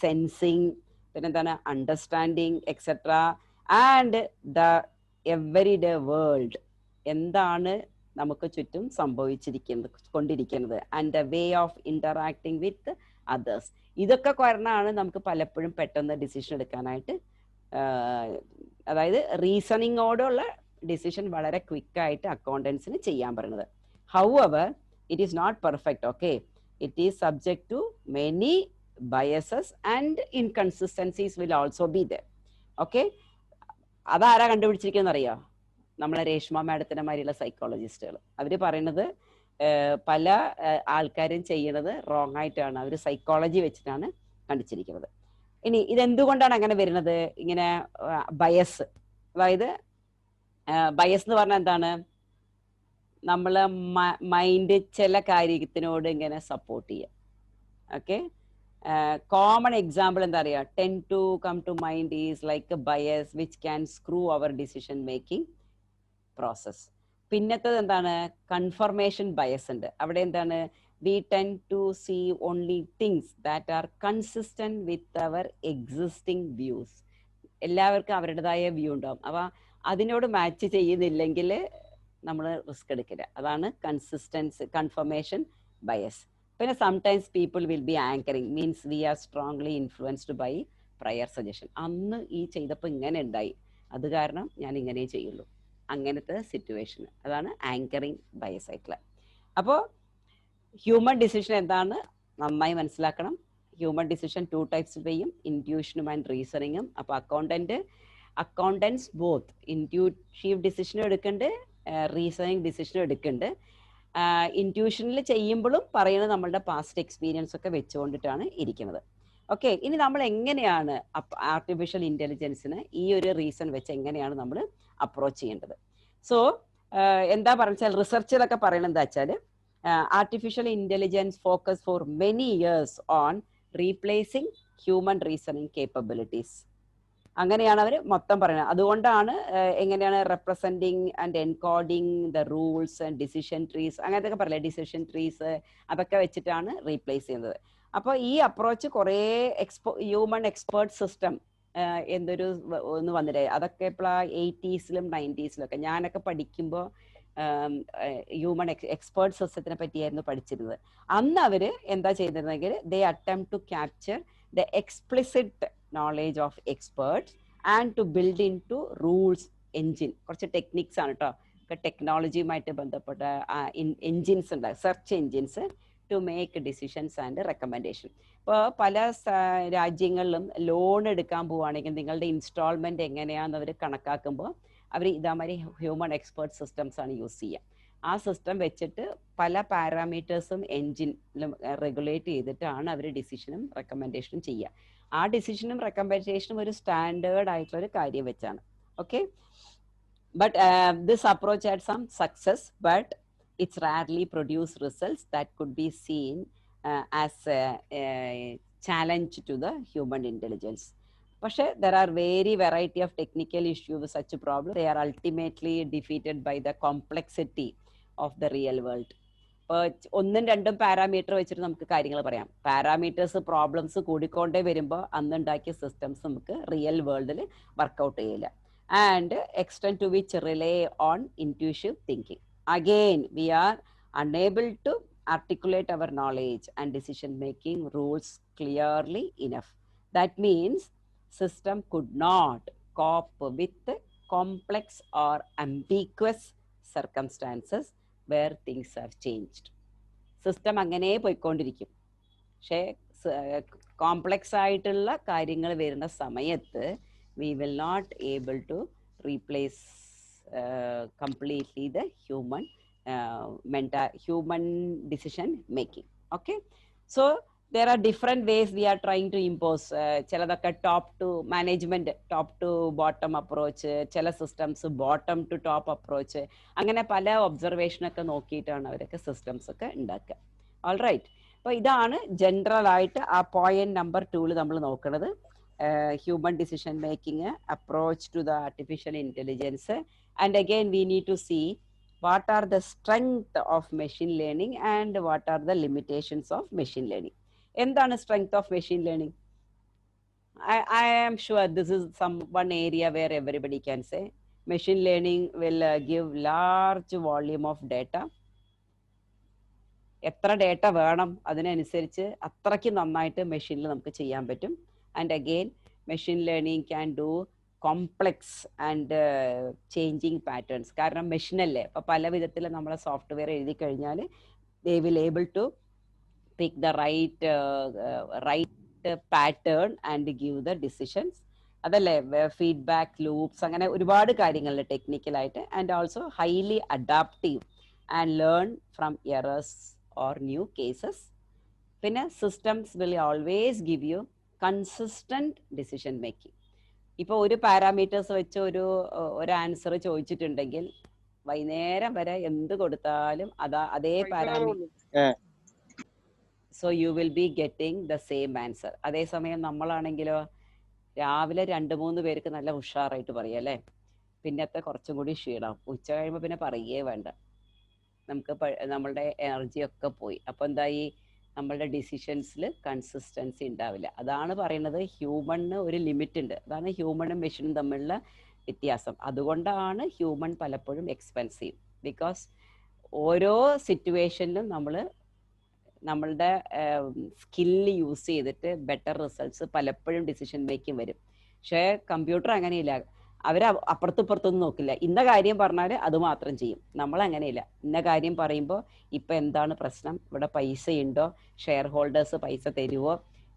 sensing, പിന്നെന്താണ് understanding etcetera, and the everyday world, എന്താണ് നമുക്ക് ചുറ്റും കൊണ്ടിരിക്കുന്നത്, and the way of interacting with others. ഇതൊക്കെ കാരണമാണ് നമുക്ക് പലപ്പോഴും പെട്ടെന്ന് ഡിസിഷൻ എടുക്കാനായിട്ട്, അതായത് റീസണിങ്ങോടുള്ള ഡിസിഷൻ വളരെ ക്വിക്കായിട്ട് അക്കൗണ്ടൻസിന് ചെയ്യാൻ പറയുന്നത്. However, it is not perfect, okay? It is subject to many biases and inconsistencies will also be there, okay? അതാരാ കണ്ടുപിടിച്ചിരിക്കുന്നത് അറിയോ? നമ്മളെ രേഷ്മ മാഡത്തിനെ മാതിരിയുള്ള സൈക്കോളജിസ്റ്റുകൾ. അവർ പറയുന്നത് പല ആൾക്കാരും ചെയ്യണത് റോങ് ആയിട്ടാണ്. അവർ സൈക്കോളജി വെച്ചിട്ടാണ് കണ്ടുപിടിച്ചിരിക്കുന്നത്. ഇനി ഇതെന്തുകൊണ്ടാണ് അങ്ങനെ വരുന്നത്? ഇങ്ങനെ ബയസ്, അതായത് ബയസ് എന്ന് പറഞ്ഞാൽ എന്താണ്? നമ്മളെ മൈൻഡ് ചില കാര്യത്തിനോട് ഇങ്ങനെ സപ്പോർട്ട് ചെയ്യുക. ഓക്കെ, കോമൺ എക്സാമ്പിൾ എന്താ പറയുക? Tend to come to mind is like a bias which can screw our decision making process. പിന്നത്തത് എന്താണ്? കൺഫർമേഷൻ ബയസ് ഉണ്ട്. അവിടെ എന്താണ്? We tend to see only things that are consistent with our existing views. എല്ലാവർക്കും അവരുടേതായ view ഉണ്ടാവും. അപ്പൊ അതിനോട് മാച്ച് ചെയ്യുന്നില്ലെങ്കിൽ നമ്മൾ റിസ്ക് എടുക്കില്ല. അതാണ് കൺഫർമേഷൻ ബയസ്. പിന്നെ sometimes people will be anchoring, means we are strongly influenced by prior suggestion. അന്ന് ഈ ചെയ്തപ്പോൾ ഇങ്ങനെ ഉണ്ടായി, അത് കാരണം ഞാൻ ഇങ്ങനെ ചെയ്യുള്ളൂ, അങ്ങനത്തെ സിറ്റുവേഷൻ. അതാണ് ആങ്കറിങ് ബയസ് ആയിട്ടുള്ള. അപ്പോൾ ഹ്യൂമൻ ഡിസിഷൻ എന്താണ് നന്നായി മനസ്സിലാക്കണം. ഹ്യൂമൻ ഡിസിഷൻ 2 ടൈപ്സ് ചെയ്യും, ഇൻറ്റ്യൂഷനും ആൻഡ് റീസണിങ്ങും. അപ്പോൾ അക്കൗണ്ടൻസ് ബോത്ത് ഇൻറ്റ്യൂട്ടീവ് ഡിസിഷനും എടുക്കുന്നുണ്ട്, റീസണിങ് ഡിസിഷനും എടുക്കുന്നുണ്ട്. ഇൻറ്റ്യൂഷനിൽ ചെയ്യുമ്പോഴും പറയുന്നത് നമ്മളുടെ പാസ്റ്റ് എക്സ്പീരിയൻസ് ഒക്കെ വെച്ചുകൊണ്ടിട്ടാണ് ഇരിക്കുന്നത്. ഓക്കെ, ഇനി നമ്മൾ എങ്ങനെയാണ് ആർട്ടിഫിഷ്യൽ ഇൻ്റലിജൻസിന് ഈ ഒരു റീസൺ വെച്ച് എങ്ങനെയാണ് നമ്മൾ അപ്രോച്ച് ചെയ്യേണ്ടത്? സോ എന്താ പറഞ്ഞാൽ റിസർച്ചിലൊക്കെ പറയുന്നത് എന്താ വെച്ചാൽ, artificial intelligence focus for many years on replacing human reasoning capabilities. അങ്ങനെയാണ് അവർ മൊത്തം പറയുന്നത്. അതുകൊണ്ടാണ് എങ്ങനെയാണ് representing and encoding the rules and decision trees, അങ്ങനത്തെ പറയില്ലേ, ഡിസിഷൻ ട്രീസ്, അതൊക്കെ വെച്ചിട്ടാണ് റീപ്ലേസ് ചെയ്യുന്നത്. അപ്പോൾ ഈ അപ്രോച്ച് കുറേ ഹ്യൂമൻ എക്സ്പേർട്ട് സിസ്റ്റം എന്തൊരു ഒന്ന് വന്നിട്ടേ, അതൊക്കെ ഇപ്പോൾ 80s-ലും 90s-ലൊക്കെ ഞാനൊക്കെ പഠിക്കുമ്പോൾ ഹ്യൂമൻ എക്സ്പേർട്ട് സിസ്റ്റത്തിനെ പറ്റിയായിരുന്നു പഠിച്ചിരുന്നത്. അന്ന് അവർ എന്താ ചെയ്തിരുന്നെങ്കിൽ they attempt to capture the explicit knowledge of experts and to build into rules engine. കുറച്ച് ടെക്നിക്സ് ആണ് കേട്ടോ, ടെക്നോളജിയുമായിട്ട് ബന്ധപ്പെട്ട എൻജിൻസ് ഉണ്ട്, search engines to make decisions and recommendation. ഇപ്പോൾ പല രാജ്യങ്ങളിലും ലോൺ എടുക്കാൻ പോവുകയാണെങ്കിൽ നിങ്ങളുടെ ഇൻസ്റ്റാൾമെൻറ്റ് എങ്ങനെയാണെന്ന് അവർ കണക്കാക്കുമ്പോൾ അവർ ഇതേമാതിരി ഹ്യൂമൻ എക്സ്പേർട്ട് സിസ്റ്റംസ് ആണ് യൂസ് ചെയ്യുക. ആ സിസ്റ്റം വെച്ചിട്ട് പല പാരാമീറ്റേഴ്സും എൻജിനിലും റെഗുലേറ്റ് ചെയ്തിട്ടാണ് അവർ ഡിസിഷനും റെക്കമെൻഡേഷനും ചെയ്യുക. ആ ഡിസിഷനും റെക്കമെൻഡേഷനും ഒരു സ്റ്റാൻഡേർഡ് ആയിട്ടുള്ള ഒരു കാര്യം വെച്ചാണ്. Okay, but this approach had some success, but it's rarely produce results that could be seen as a challenge to the human intelligence. പക്ഷേ there are very variety of technical issues with such problem. They are ultimately defeated by the complexity of the real world. ഇപ്പോൾ 1ഉം 2ഉം parameter വെച്ചിട്ട് നമുക്ക് കാര്യങ്ങൾ പറയാം. Parameters problems കൂടിക്കൊണ്ടേ വരുമ്പോൾ അന്നുണ്ടാക്കിയ സിസ്റ്റംസ് നമുക്ക് റിയൽ വേൾഡിൽ വർക്കൗട്ട് ചെയ്യില്ല. And extend to which rely on intuitive thinking. Again we are unable to articulate our knowledge and decision making rules clearly enough. That means system could not cope with complex or ambiguous circumstances where things have changed. System അങ്ങനെ പോയിക്കൊണ്ടിരിക്കും. പക്ഷേ complex ആയിട്ടുള്ള കാര്യങ്ങൾ വരുന്ന സമയത്ത് we will not able to replace completely the human decision making. Okay, so there are different ways we are trying to impose. ചിലതൊക്കെ top to management, top to bottom approach, ചില systems bottom to top approach, അങ്ങനെ പല ഒബ്സർവേഷനൊക്കെ നോക്കിയിട്ടാണ് അവരൊക്കെ systems ഒക്കെ ഉണ്ടാക്കുക. All right, അപ്പോൾ ഇതാണ് ജനറൽ ആയിട്ട് ആ പോയിന്റ് നമ്പർ 2 നമ്മൾ നോക്കുന്നത്. Human decision making approach to the artificial intelligence, and again we need to see what are the strength of machine learning and what are the limitations of machine learning. എന്താണ് strength of machine learning? I am sure this is one area where everybody can say machine learning will give large volume of data. എത്ര data വേണം അതിനനുസരിച്ച് അത്രയ്ക്ക് നന്നായിട്ട് മെഷീനിൽ നമുക്ക് ചെയ്യാൻ പറ്റും. And again, machine learning can do complex and changing patterns. കാരണം മെഷീൻ അല്ലേ, അപ്പോൾ പല വിധത്തിൽ നമ്മളെ സോഫ്റ്റ്വെയർ എഴുതി കഴിഞ്ഞാൽ they will able to pick the right pattern and give the decisions. അതല്ലേ ഫീഡ്ബാക്ക് ലൂപ്സ്, അങ്ങനെ ഒരുപാട് കാര്യങ്ങൾ ടെക്നിക്കലായിട്ട്. And also highly adaptive and learn from errors or new cases. പിന്നെ systems will always give you consistent decision making. ഇപ്പോൾ ഒരു parameters വെച്ച് ഒരു ആൻസർ ചോദിച്ചിട്ടുണ്ടെങ്കിൽ വൈകുന്നേരം വരെ എന്ത് കൊടുത്താലും അതേ parameter, so you will be getting the same answer. അതേസമയം നമ്മളാണെങ്കിലോ രാവിലെ 2-3 പേർക്ക് നല്ല ഉഷാറായിട്ട് പറയും അല്ലേ, പിന്നത്തെ കുറച്ചും കൂടി ക്ഷീണം, ഉച്ച കഴിയുമ്പോൾ പിന്നെ പറയുകയേ വേണ്ട, നമുക്ക് നമ്മളുടെ എനർജി ഒക്കെ പോയി. അപ്പോൾ എന്തായി, നമ്മളുടെ ഡിസിഷൻസിൽ കൺസിസ്റ്റൻസി ഉണ്ടാവില്ല. അതാണ് പറയുന്നത് ഹ്യൂമണിന് ഒരു ലിമിറ്റ് ഉണ്ട്. അതാണ് ഹ്യൂമണും മെഷീനും തമ്മിലുള്ള വ്യത്യാസം. അതുകൊണ്ടാണ് ഹ്യൂമൺ പലപ്പോഴും എക്സ്പെൻസീവ്. ബിക്കോസ് ഓരോ സിറ്റുവേഷനിലും നമ്മളുടെ സ്കില്ല് യൂസ് ചെയ്തിട്ട് ബെറ്റർ റിസൾട്ട്സ് പലപ്പോഴും ഡിസിഷൻ മേക്കിംഗ് വരും. പക്ഷേ കമ്പ്യൂട്ടർ അങ്ങനെയില്ല, അവർ അപ്പുറത്തും നോക്കില്ല. ഇന്ന കാര്യം പറഞ്ഞാൽ അത് മാത്രം ചെയ്യും. നമ്മളങ്ങനെയില്ല. ഇന്ന കാര്യം പറയുമ്പോൾ ഇപ്പം എന്താണ് പ്രശ്നം, ഇവിടെ പൈസ ഉണ്ടോ, ഷെയർ ഹോൾഡേഴ്സ് പൈസ തരുമോ,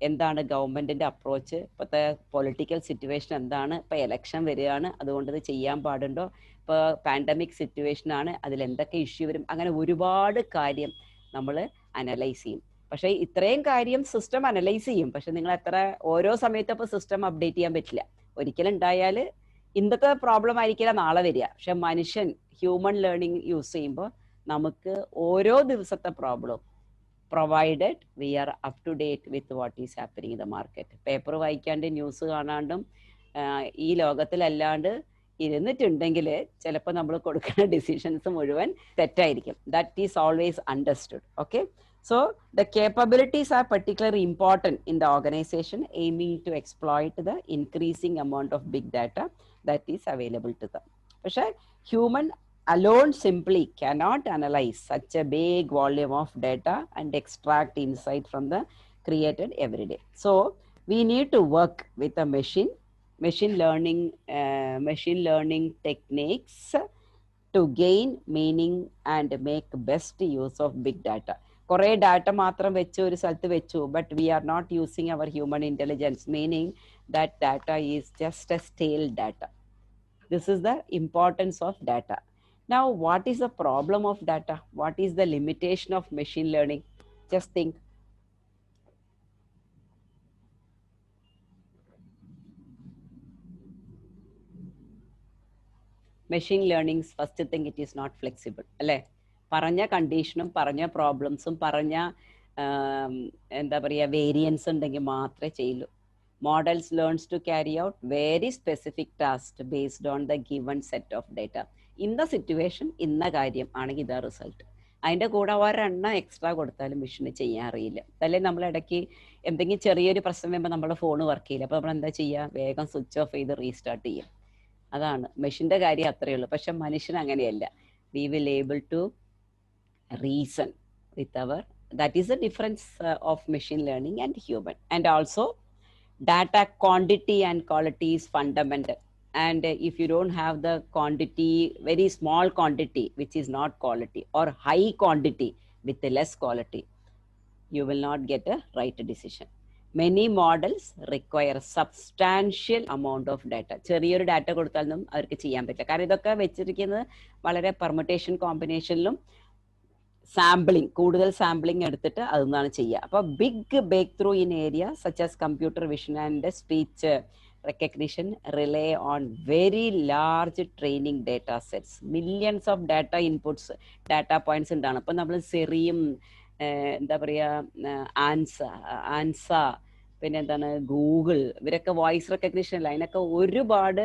എന്താണ് ഗവൺമെൻറ്റിൻ്റെ അപ്രോച്ച്, ഇപ്പോഴത്തെ പൊളിറ്റിക്കൽ സിറ്റുവേഷൻ എന്താണ്, ഇപ്പോൾ എലക്ഷൻ വരികയാണ് അതുകൊണ്ട് ഇത് ചെയ്യാൻ പാടുണ്ടോ, ഇപ്പോൾ പാൻഡമിക് സിറ്റുവേഷനാണ് അതിലെന്തൊക്കെ ഇഷ്യൂ വരും, അങ്ങനെ ഒരുപാട് കാര്യം നമ്മൾ അനലൈസ് ചെയ്യും. പക്ഷേ ഇത്രയും കാര്യം സിസ്റ്റം അനലൈസ് ചെയ്യും. പക്ഷെ നിങ്ങൾ ഓരോ സമയത്തും ഇപ്പോൾ സിസ്റ്റം അപ്ഡേറ്റ് ചെയ്യാൻ പറ്റില്ല. ഒരിക്കലും ഉണ്ടായാൽ ഇന്നത്തെ പ്രോബ്ലം ആയിരിക്കില്ല നാളെ വരിക. പക്ഷെ മനുഷ്യൻ ഹ്യൂമൻ ലേണിംഗ് യൂസ് ചെയ്യുമ്പോൾ നമുക്ക് ഓരോ ദിവസത്തെ problem provided we are up to date with what is happening in the market. Paper വായിക്കാണ്ട് ന്യൂസ് കാണാണ്ടും ഈ ലോകത്തിലല്ലാണ്ട് ഇരുന്നിട്ടുണ്ടെങ്കിൽ ചിലപ്പോൾ നമ്മൾ കൊടുക്കുന്ന ഡിസിഷൻസ് മുഴുവൻ തെറ്റായിരിക്കും. That is always understood. Okay, so the capabilities are particularly important in the organization aiming to exploit the increasing amount of big data that is available to them. പക്ഷേ human alone simply cannot analyze such a big volume of data and extract insight from the created every day. So we need to work with a machine learning techniques to gain meaning and make best use of big data. കുറേ data മാത്രം വെച്ച് ഒരു സ്ഥലത്ത് വെച്ചു, but we are not using our human intelligence, meaning that data is just a stale data. This is the importance of data. Now what is the problem of data? What is the limitation of machine learning? Just think. Machine learnings first thing it is not flexible അല്ലേ. പറഞ്ഞ കണ്ടീഷനും പറഞ്ഞ പ്രോബ്ലംസും പറഞ്ഞ എന്താ പറയുക variance ഉണ്ടെങ്കിൽ മാത്രമേ ചെയ്യൂ. Models learns to carry out very specific task based on the given set of data. ഇന്ന സിറ്റുവേഷൻ ഇന്ന കാര്യം ആണെങ്കിൽ ഇതാ റിസൾട്ട്. അതിൻ്റെ കൂടെ ഒരെണ്ണം എക്സ്ട്രാ കൊടുത്താലും മെഷീന് ചെയ്യാൻ അറിയില്ല. അതല്ലേ നമ്മൾ ഇടയ്ക്ക് എന്തെങ്കിലും ചെറിയൊരു പ്രശ്നം വരുമ്പോൾ നമ്മുടെ ഫോൺ വർക്ക് ചെയ്യില്ല, അപ്പോൾ നമ്മൾ എന്താ ചെയ്യുക, വേഗം സ്വിച്ച് ഓഫ് ചെയ്ത് റീസ്റ്റാർട്ട് ചെയ്യും. അതാണ് മെഷീൻ്റെ കാര്യം, അത്രയേ ഉള്ളൂ. പക്ഷെ മനുഷ്യൻ അങ്ങനെയല്ല. We will able to reason with our, that is the difference of machine learning and human. And also data quantity and quality is fundamental. And if you don't have the quantity, very small quantity, which is not quality, or high quantity with the less quality, you will not get a right decision. Many models require substantial amount of data. ചെറിയൊരു data കൊടുത്താലൊന്നും അവർക്ക് ചെയ്യാൻ പറ്റില്ല. കാരണം ഇതൊക്കെ വെച്ചിരിക്കുന്നത് വളരെ permutation കോമ്പിനേഷനിലും സാമ്പിളിംഗ്, കൂടുതൽ സാമ്പിളിംഗ് എടുത്തിട്ട് അതൊന്നാണ് ചെയ്യുക. അപ്പോൾ big breakthrough in area such as computer vision and speech recognition rely on very large training data sets, millions of data inputs, data points ഉണ്ടാണ്. അപ്പോൾ നമ്മൾ സെറിയും എന്താ പറയുക ആൻസ പിന്നെ എന്താണ് ഗൂഗിൾ, ഇവരൊക്കെ വോയിസ് റെക്കഗ്നിഷൻ അല്ല, അതിനൊക്കെ ഒരുപാട്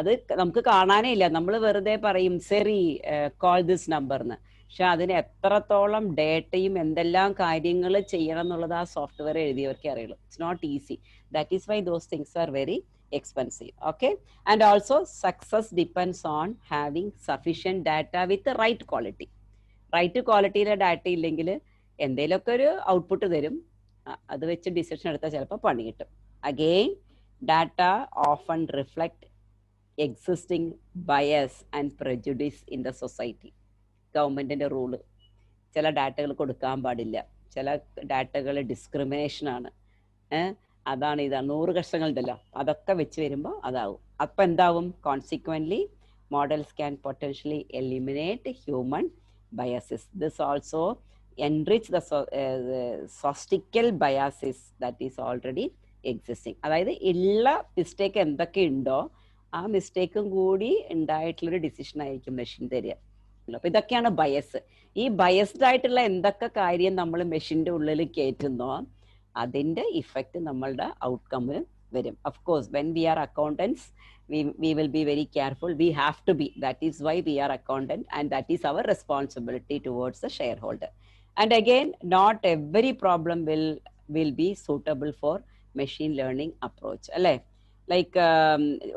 അത് നമുക്ക് കാണാനേ ഇല്ല. നമ്മൾ വെറുതെ പറയും സെറി കോൾ ദിസ് നമ്പർ എന്ന്, പക്ഷെ അതിന് എത്രത്തോളം ഡേറ്റയും എന്തെല്ലാം കാര്യങ്ങൾ ചെയ്യണം എന്നുള്ളത് ആ സോഫ്റ്റ്വെയർ എഴുതിയവർക്കേ അറിയുള്ളൂ. It's not easy. That is why those things are very expensive. Okay, and also success depends on having sufficient data with the right quality. Right quality-യിലെ ഡാറ്റ ഇല്ലെങ്കിൽ എന്തെങ്കിലുമൊക്കെ ഒരു ഔട്ട്പുട്ട് തരും, അത് വെച്ച് ഡിസിഷൻ എടുത്താൽ ചിലപ്പോൾ പണി കിട്ടും. Again data often reflect existing bias and prejudice in the society. ഗവൺമെൻറ്റിൻ്റെ റൂള്, ചില ഡാറ്റകൾ കൊടുക്കാൻ പാടില്ല, ചില ഡാറ്റകൾ ഡിസ്ക്രിമിനേഷനാണ്, അതാണ് ഇതാണ് 100 കഷ്ടങ്ങളുണ്ടല്ലോ, അതൊക്കെ വെച്ച് വരുമ്പോൾ അതാവും. അപ്പം എന്താവും? Consequently models can potentially eliminate human biases. This also enrich the statistical biases that is already existing. അതായത് ഉള്ള മിസ്റ്റേക്ക് എന്തൊക്കെ ഉണ്ടോ ആ മിസ്റ്റേക്കും കൂടി ഉണ്ടായിട്ടുള്ളൊരു ഡിസിഷൻ ആയിരിക്കും മെഷീൻ തരിക. അപ്പോൾ ഇതൊക്കെയാണ് ബയസ്. ഈ ബയസ്ഡ് ആയിട്ടുള്ള എന്തൊക്കെ കാര്യം നമ്മൾ മെഷീൻ്റെ ഉള്ളിൽ കയറ്റുന്നോ അതിൻ്റെ ഇഫക്റ്റ് നമ്മളുടെ ഔട്ട്കമ്മിൽ വരും. Of course when we are accountants we will be very careful. We have to be. That is why we are accountant, and that is our responsibility towards the shareholder. And again, not every problem will be suitable for machine learning approach. അല്ലേ? Like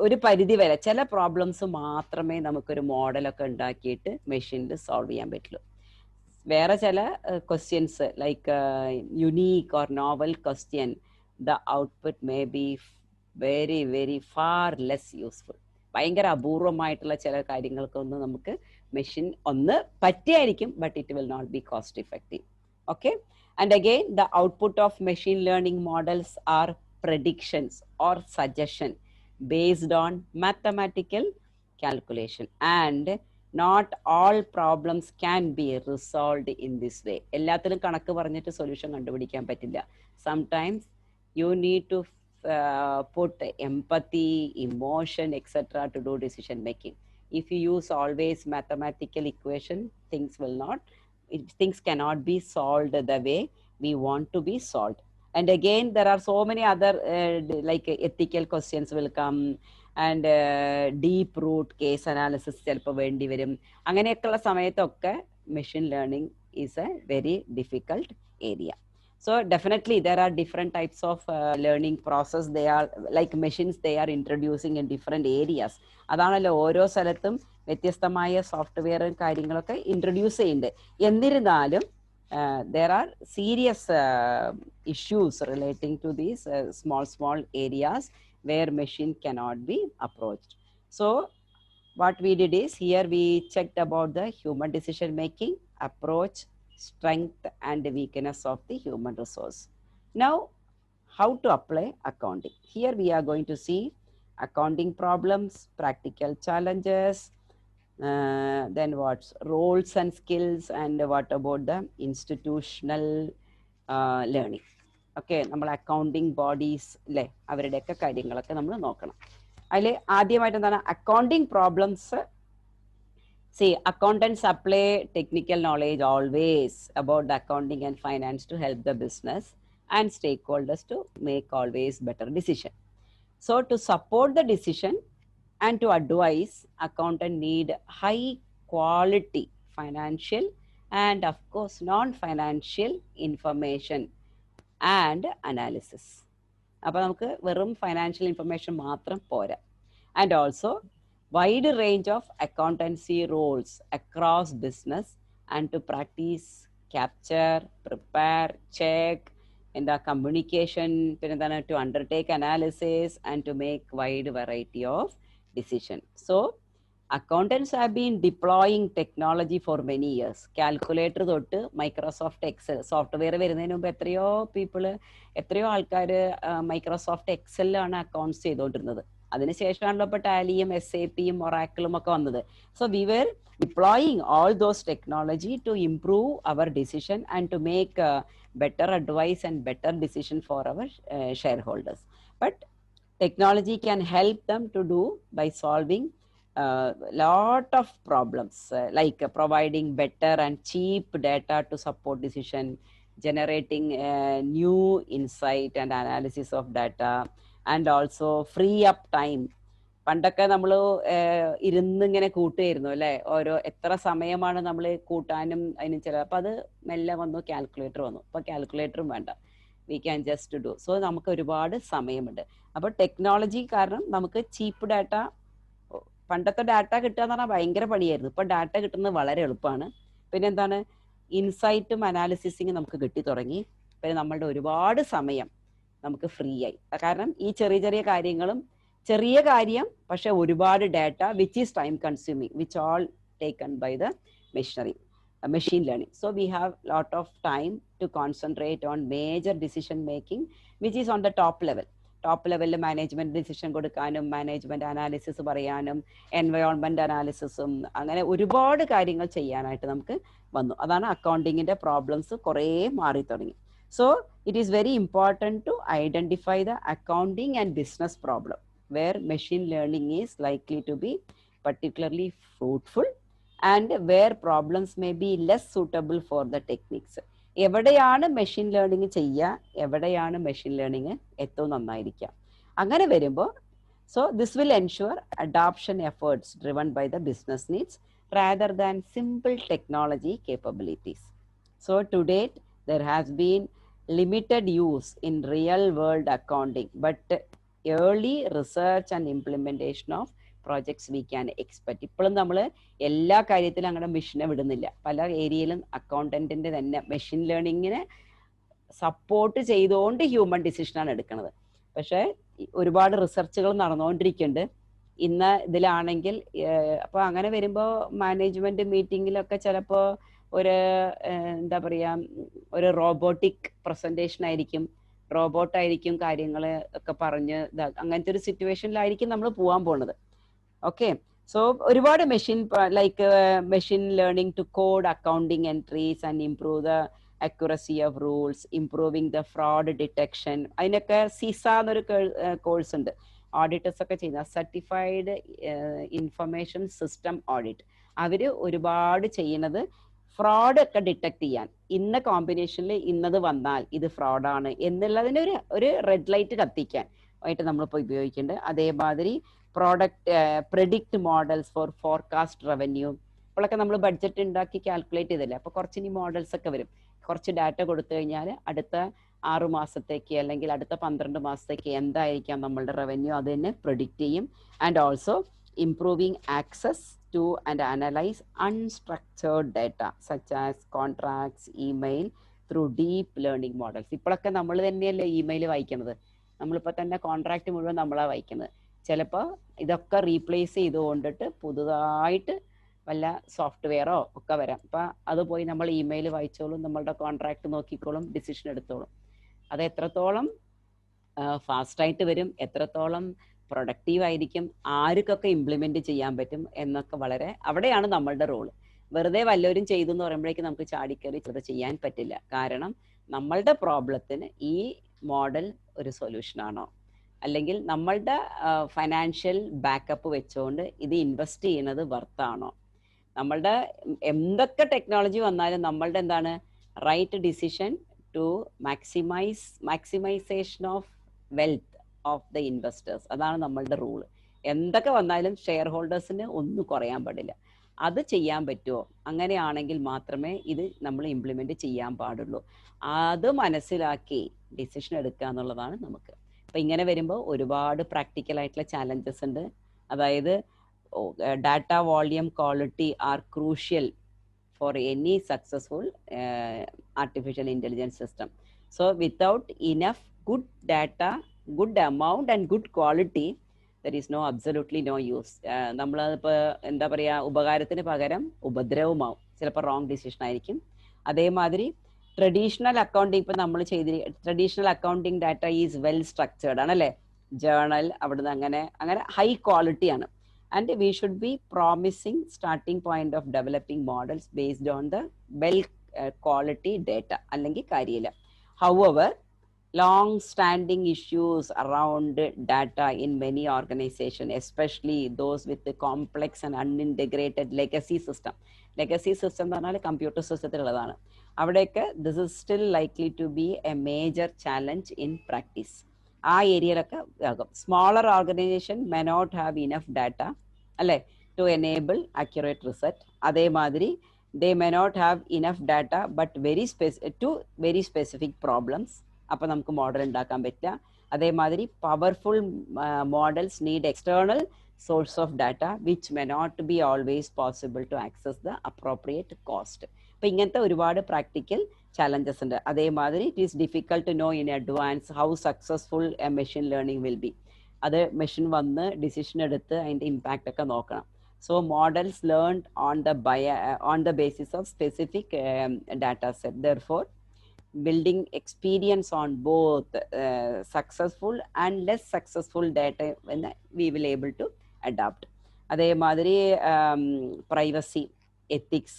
ഒരു പരിധി വരെ ചില problems മാത്രമേ നമുക്കൊരു മോഡലൊക്കെ ഉണ്ടാക്കിയിട്ട് മെഷീനിൽ സോൾവ് ചെയ്യാൻ പറ്റുള്ളൂ. വേറെ ചില questions like unique or novel question, the output may be very very far less useful. ഭയങ്കര അപൂർവമായിട്ടുള്ള ചില കാര്യങ്ങൾക്കൊന്നും നമുക്ക് മെഷീൻ ഒന്ന് പറ്റിയായിരിക്കും, but it will not be cost effective. Okay, and again the output of machine learning models are predictions or suggestion based on mathematical calculation, and not all problems can be resolved in this way. എല്ലാത്തിനും കണക്ക് പറഞ്ഞിട്ട് solution കണ്ടുപിടിക്കാൻ പറ്റില്ല. Sometimes you need to put empathy, emotion, etc. to do decision making. If you use always mathematical equation, things cannot be solved the way we want to be solved. And again, there are so many other like ethical questions will come, and deep root case analysis ചിലപ്പോൾ വേണ്ടി വരും. അങ്ങനെയൊക്കെയുള്ള സമയത്തൊക്കെ machine learning is A very difficult area. So definitely there are different types of learning process. They are like machines, they are introducing in different areas. അതാണല്ലോ ഓരോ സ്ഥലത്തും വ്യത്യസ്തമായ സോഫ്റ്റ്വെയറും കാര്യങ്ങളൊക്കെ ഇൻട്രൊഡ്യൂസ് ചെയ്യുന്നുണ്ട്. എന്നിരുന്നാലും there are serious issues relating to these small areas where machine cannot be approached. So what we did is, here we checked about the human decision making approach, strength and weakness of the human resource. Now how to apply accounting. Here we are going to see accounting problems, practical challenges, then what's roles and skills, and what about the institutional learning. Okay, നമ്മൾ accounting bodies അല്ലേ, അവരുടെയൊക്കെ കാര്യങ്ങളൊക്കെ നമ്മൾ നോക്കണം. അതിൽ ആദ്യമായിട്ട് എന്താണ് accounting problems. See, accountants apply technical knowledge always about the accounting and finance to help the business and stakeholders to make always better decision. So to support the decision and to advise, accountant need high quality financial and of course non-financial information and analysis. അപ്പോൾ നമുക്ക് വെറും financial information മാത്രം പോരാ. And also wide range of accountancy roles across business and to practice capture, prepare, check, and the communication, to undertake analysis and to make wide variety of decision. So accountants have been deploying technology for many years. Calculator തൊട്ട് Microsoft Excel software വരുന്നതിന് മുമ്പ് എത്രയോ ആൾക്കാർ Microsoft എക്സലിലാണ് accounts ചെയ്തുകൊണ്ടിരുന്നത്. അതിനുശേഷമാണല്ലോ ഇപ്പോൾ ടാലിയും SAPയും ഒറാക്കിളും ഒക്കെ വന്നത്. So we were deploying all those technology to improve our decision and to make better advice and better decision for our shareholders. But technology can help them to do by solving lot of problems, like providing better and cheap data to support decision, generating new insight and analysis of data, and also free up time. പണ്ടൊക്കെ നമ്മൾ ഇരുന്നിങ്ങനെ കൂട്ടുമായിരുന്നു അല്ലേ, ഓരോ എത്ര സമയമാണ് നമ്മൾ കൂട്ടാനും അതിനും ചില. അപ്പം അത് മെല്ലെ വന്നു, കാൽക്കുലേറ്റർ വന്നു. അപ്പോൾ കാൽക്കുലേറ്ററും വേണ്ട, we can just do. So നമുക്ക് ഒരുപാട് സമയമുണ്ട്. അപ്പോൾ ടെക്നോളജി കാരണം നമുക്ക് ചീപ്പ് ഡാറ്റ, പണ്ടത്തെ ഡാറ്റ കിട്ടുക എന്ന് പറഞ്ഞാൽ ഭയങ്കര പണിയായിരുന്നു. ഇപ്പോൾ ഡാറ്റ കിട്ടുന്നത് വളരെ എളുപ്പമാണ്. പിന്നെ എന്താണ്, ഇൻസൈറ്റും അനാലിസിസിങ് നമുക്ക് കിട്ടി തുടങ്ങി. പിന്നെ നമ്മളുടെ ഒരുപാട് സമയം നമുക്ക് ഫ്രീ ആയി. കാരണം ഈ ചെറിയ ചെറിയ കാര്യങ്ങളും, ചെറിയ കാര്യം പക്ഷെ ഒരുപാട് data which is time consuming, which all taken by the machine learning. So we have lot of time to concentrate on major decision making which is on the top level. Top ലെവലിൽ management decision കൊടുക്കാനും management analysis പറയാനും environment അനാലിസിസും അങ്ങനെ ഒരുപാട് കാര്യങ്ങൾ ചെയ്യാനായിട്ട് നമുക്ക് വന്നു. അതാണ് അക്കൗണ്ടിങ്ങിന്റെ പ്രോബ്ലംസ് കുറേ മാറി തുടങ്ങി. So it is very important to identify the accounting and business problem where machine learning is likely to be particularly fruitful and where problems may be less suitable for the techniques. എവിടെയാണ് machine learning ചെയ്യുക, എവിടെയാണ് machine learning ഏറ്റവും നന്നായിരിക്കുക, അങ്ങനെ വരുമ്പോൾ so this will ensure adoption efforts driven by the business needs rather than simple technology capabilities. So to date there has been limited use in real world accounting, but early research and implementation of projects we can expect. ഇപ്പോഴും നമ്മൾ എല്ലാ കാര്യത്തിലും അങ്ങനെ മെഷീനെ വിടുന്നില്ല. പല ഏരിയയിലും അക്കൗണ്ടന്റിന്റെ തന്നെ machine ലേണിങ്ങിനെ support ചെയ്തുകൊണ്ട് ഹ്യൂമൻ ഡിസിഷനാണ് എടുക്കുന്നത്. പക്ഷേ ഒരുപാട് റിസർച്ചുകൾ നടന്നുകൊണ്ടിരിക്കുന്നുണ്ട് ഇന്ന് ഇതിലാണെങ്കിൽ. അപ്പോൾ അങ്ങനെ വരുമ്പോൾ മാനേജ്മെന്റ് മീറ്റിങ്ങിലൊക്കെ ചിലപ്പോൾ ഒരു എന്താ പറയുക, ഒരു റോബോട്ടിക് പ്രസന്റേഷൻ ആയിരിക്കും, റോബോട്ടായിരിക്കും കാര്യങ്ങൾ ഒക്കെ പറഞ്ഞ് അങ്ങനത്തെ ഒരു സിറ്റുവേഷനിലായിരിക്കും നമ്മൾ പോകാൻ പോണത്. ഓക്കെ, സോ ഒരുപാട് machine like machine learning to code accounting entries and improve the accuracy of rules, improving the fraud detection, അതിനൊക്കെ സിസ എന്നൊരു കോഴ്സ് ഉണ്ട്. ഓഡിറ്റേഴ്സ് ഒക്കെ ചെയ്യുന്ന സർട്ടിഫൈഡ് ഇൻഫർമേഷൻ സിസ്റ്റം ഓഡിറ്റ്, അവർ ഒരുപാട് ചെയ്യുന്നത് ഫ്രോഡ് ഒക്കെ ഡിറ്റക്ട് ചെയ്യാൻ, ഇന്ന കോമ്പിനേഷനിൽ ഇന്നത് വന്നാൽ ഇത് ഫ്രോഡാണ് എന്നുള്ളതിന് ഒരു റെഡ് ലൈറ്റ് കത്തിക്കാൻ ആയിട്ട് നമ്മളിപ്പോൾ ഉപയോഗിക്കുന്നുണ്ട്. അതേമാതിരി predict models four forecast revenue. ഇപ്പോഴൊക്കെ നമ്മൾ ബഡ്ജറ്റ് ഉണ്ടാക്കി കാൽക്കുലേറ്റ് ചെയ്തില്ലേ, അപ്പോൾ കുറച്ചിനി മോഡൽസ് ഒക്കെ വരും. കുറച്ച് ഡാറ്റ കൊടുത്തു കഴിഞ്ഞാൽ അടുത്ത 6 മാസത്തേക്ക് അല്ലെങ്കിൽ അടുത്ത 12 മാസത്തേക്ക് എന്തായിരിക്കാം നമ്മളുടെ റവന്യൂ, അത് തന്നെ പ്രെഡിക്റ്റ് ചെയ്യും. And also improving access to and analyze unstructured data such as contracts, email through deep learning models. ഇപ്പോഴൊക്കെ നമ്മൾ തന്നെയല്ലേ ഇമെയിൽ വായിക്കുന്നത്, നമ്മളിപ്പോൾ തന്നെ കോൺട്രാക്ട് മുഴുവൻ നമ്മളാണ് വായിക്കുന്നത്. ചിലപ്പോൾ ഇതൊക്കെ റീപ്ലേസ് ചെയ്തുകൊണ്ടിട്ട് പുതുതായിട്ട് വല്ല സോഫ്റ്റ്വെയറോ ഒക്കെ വരാം. അപ്പം അത് പോയി നമ്മൾ ഇമെയിൽ വായിച്ചോളും, നമ്മളുടെ കോൺട്രാക്ട് നോക്കിക്കോളും, ഡിസിഷൻ എടുത്തോളും. അത് എത്രത്തോളം ഫാസ്റ്റായിട്ട് വരും, എത്രത്തോളം പ്രൊഡക്റ്റീവ് ആയിരിക്കും, ആർക്കൊക്കെ ഇംപ്ലിമെന്റ് ചെയ്യാൻ പറ്റും എന്നൊക്കെ വളരെ അവിടെയാണ് നമ്മളുടെ റോള്. വെറുതെ വല്ലവരും ചെയ്തു എന്ന് പറയുമ്പോഴേക്കും നമുക്ക് ചാടിക്കറി ഇത് ചെയ്യാൻ പറ്റില്ല. കാരണം നമ്മളുടെ പ്രോബ്ലത്തിന് ഈ മോഡൽ ഒരു സൊല്യൂഷനാണോ, അല്ലെങ്കിൽ നമ്മളുടെ ഫൈനാൻഷ്യൽ ബാക്കപ്പ് വെച്ചുകൊണ്ട് ഇത് ഇൻവെസ്റ്റ് ചെയ്യുന്നത് വർത്താണോ, നമ്മളുടെ എന്തൊക്കെ ടെക്നോളജി വന്നാലും നമ്മളുടെ എന്താണ് right decision to maximisation of wealth of the investors. അതാണ് നമ്മളുടെ റൂള്. എന്തൊക്കെ വന്നാലും ഷെയർ ഹോൾഡേഴ്സിന് ഒന്നും കുറയാൻ പാടില്ല. അത് ചെയ്യാൻ പറ്റുമോ, അങ്ങനെയാണെങ്കിൽ മാത്രമേ ഇത് നമ്മൾ ഇംപ്ലിമെന്റ് ചെയ്യാൻ പാടുള്ളൂ. അത് മനസ്സിലാക്കി ഡിസിഷൻ എടുക്കുക എന്നുള്ളതാണ് നമുക്ക്. അപ്പം ഇങ്ങനെ വരുമ്പോൾ ഒരുപാട് പ്രാക്ടിക്കൽ ആയിട്ടുള്ള ചാലഞ്ചസ് ഉണ്ട്. അതായത് data volume quality are crucial for any successful artificial intelligence system. So without enough good data, good amount and good quality, there is no absolutely no use. നമ്മളതിപ്പോൾ എന്താ പറയുക, ഉപകാരത്തിന് പകരം ഉപദ്രവമാവും, ചിലപ്പോൾ റോങ് ഡിസിഷൻ ആയിരിക്കും. അതേമാതിരി traditional accounting, ഇപ്പം നമ്മൾ traditional accounting data is well structured ആണല്ലേ, journal അവിടുന്ന് അങ്ങനെ ഹൈ ക്വാളിറ്റി ആണ്. And we should be promising starting point of developing models based on the well quality data. Allengi kariyilla. However, long standing issues around data in many organizations, especially those with the complex and unintegrated legacy system. Legacy system എന്ന് പറഞ്ഞാൽ computer സിസ്റ്റത്തിലുള്ളതാണ്. അവിടെയൊക്കെ this is still likely to be a major challenge in practice. ആ ഏരിയയിലൊക്കെ ആകും. Smaller organisation may not have enough data അല്ലേ to enable accurate result. അതേമാതിരി they may not have enough data but very specific problems. അപ്പോൾ നമുക്ക് model ഉണ്ടാക്കാൻ പറ്റില്ല. അതേമാതിരി powerful models need external source of data which may not be always possible to access the appropriate cost. അപ്പോൾ ഇങ്ങനത്തെ ഒരുപാട് practical challenges ഉണ്ട്. അതേമാതിരി it is difficult to know in advance how successful a machine learning will be. അത് machine വന്ന് decision എടുത്ത് അതിൻ്റെ impact ഒക്കെ നോക്കണം. So models learn on the basis of specific data set. Therefore building experience on both successful and less successful data when we will able to adapt. അതേമാതിരി privacy, ethics,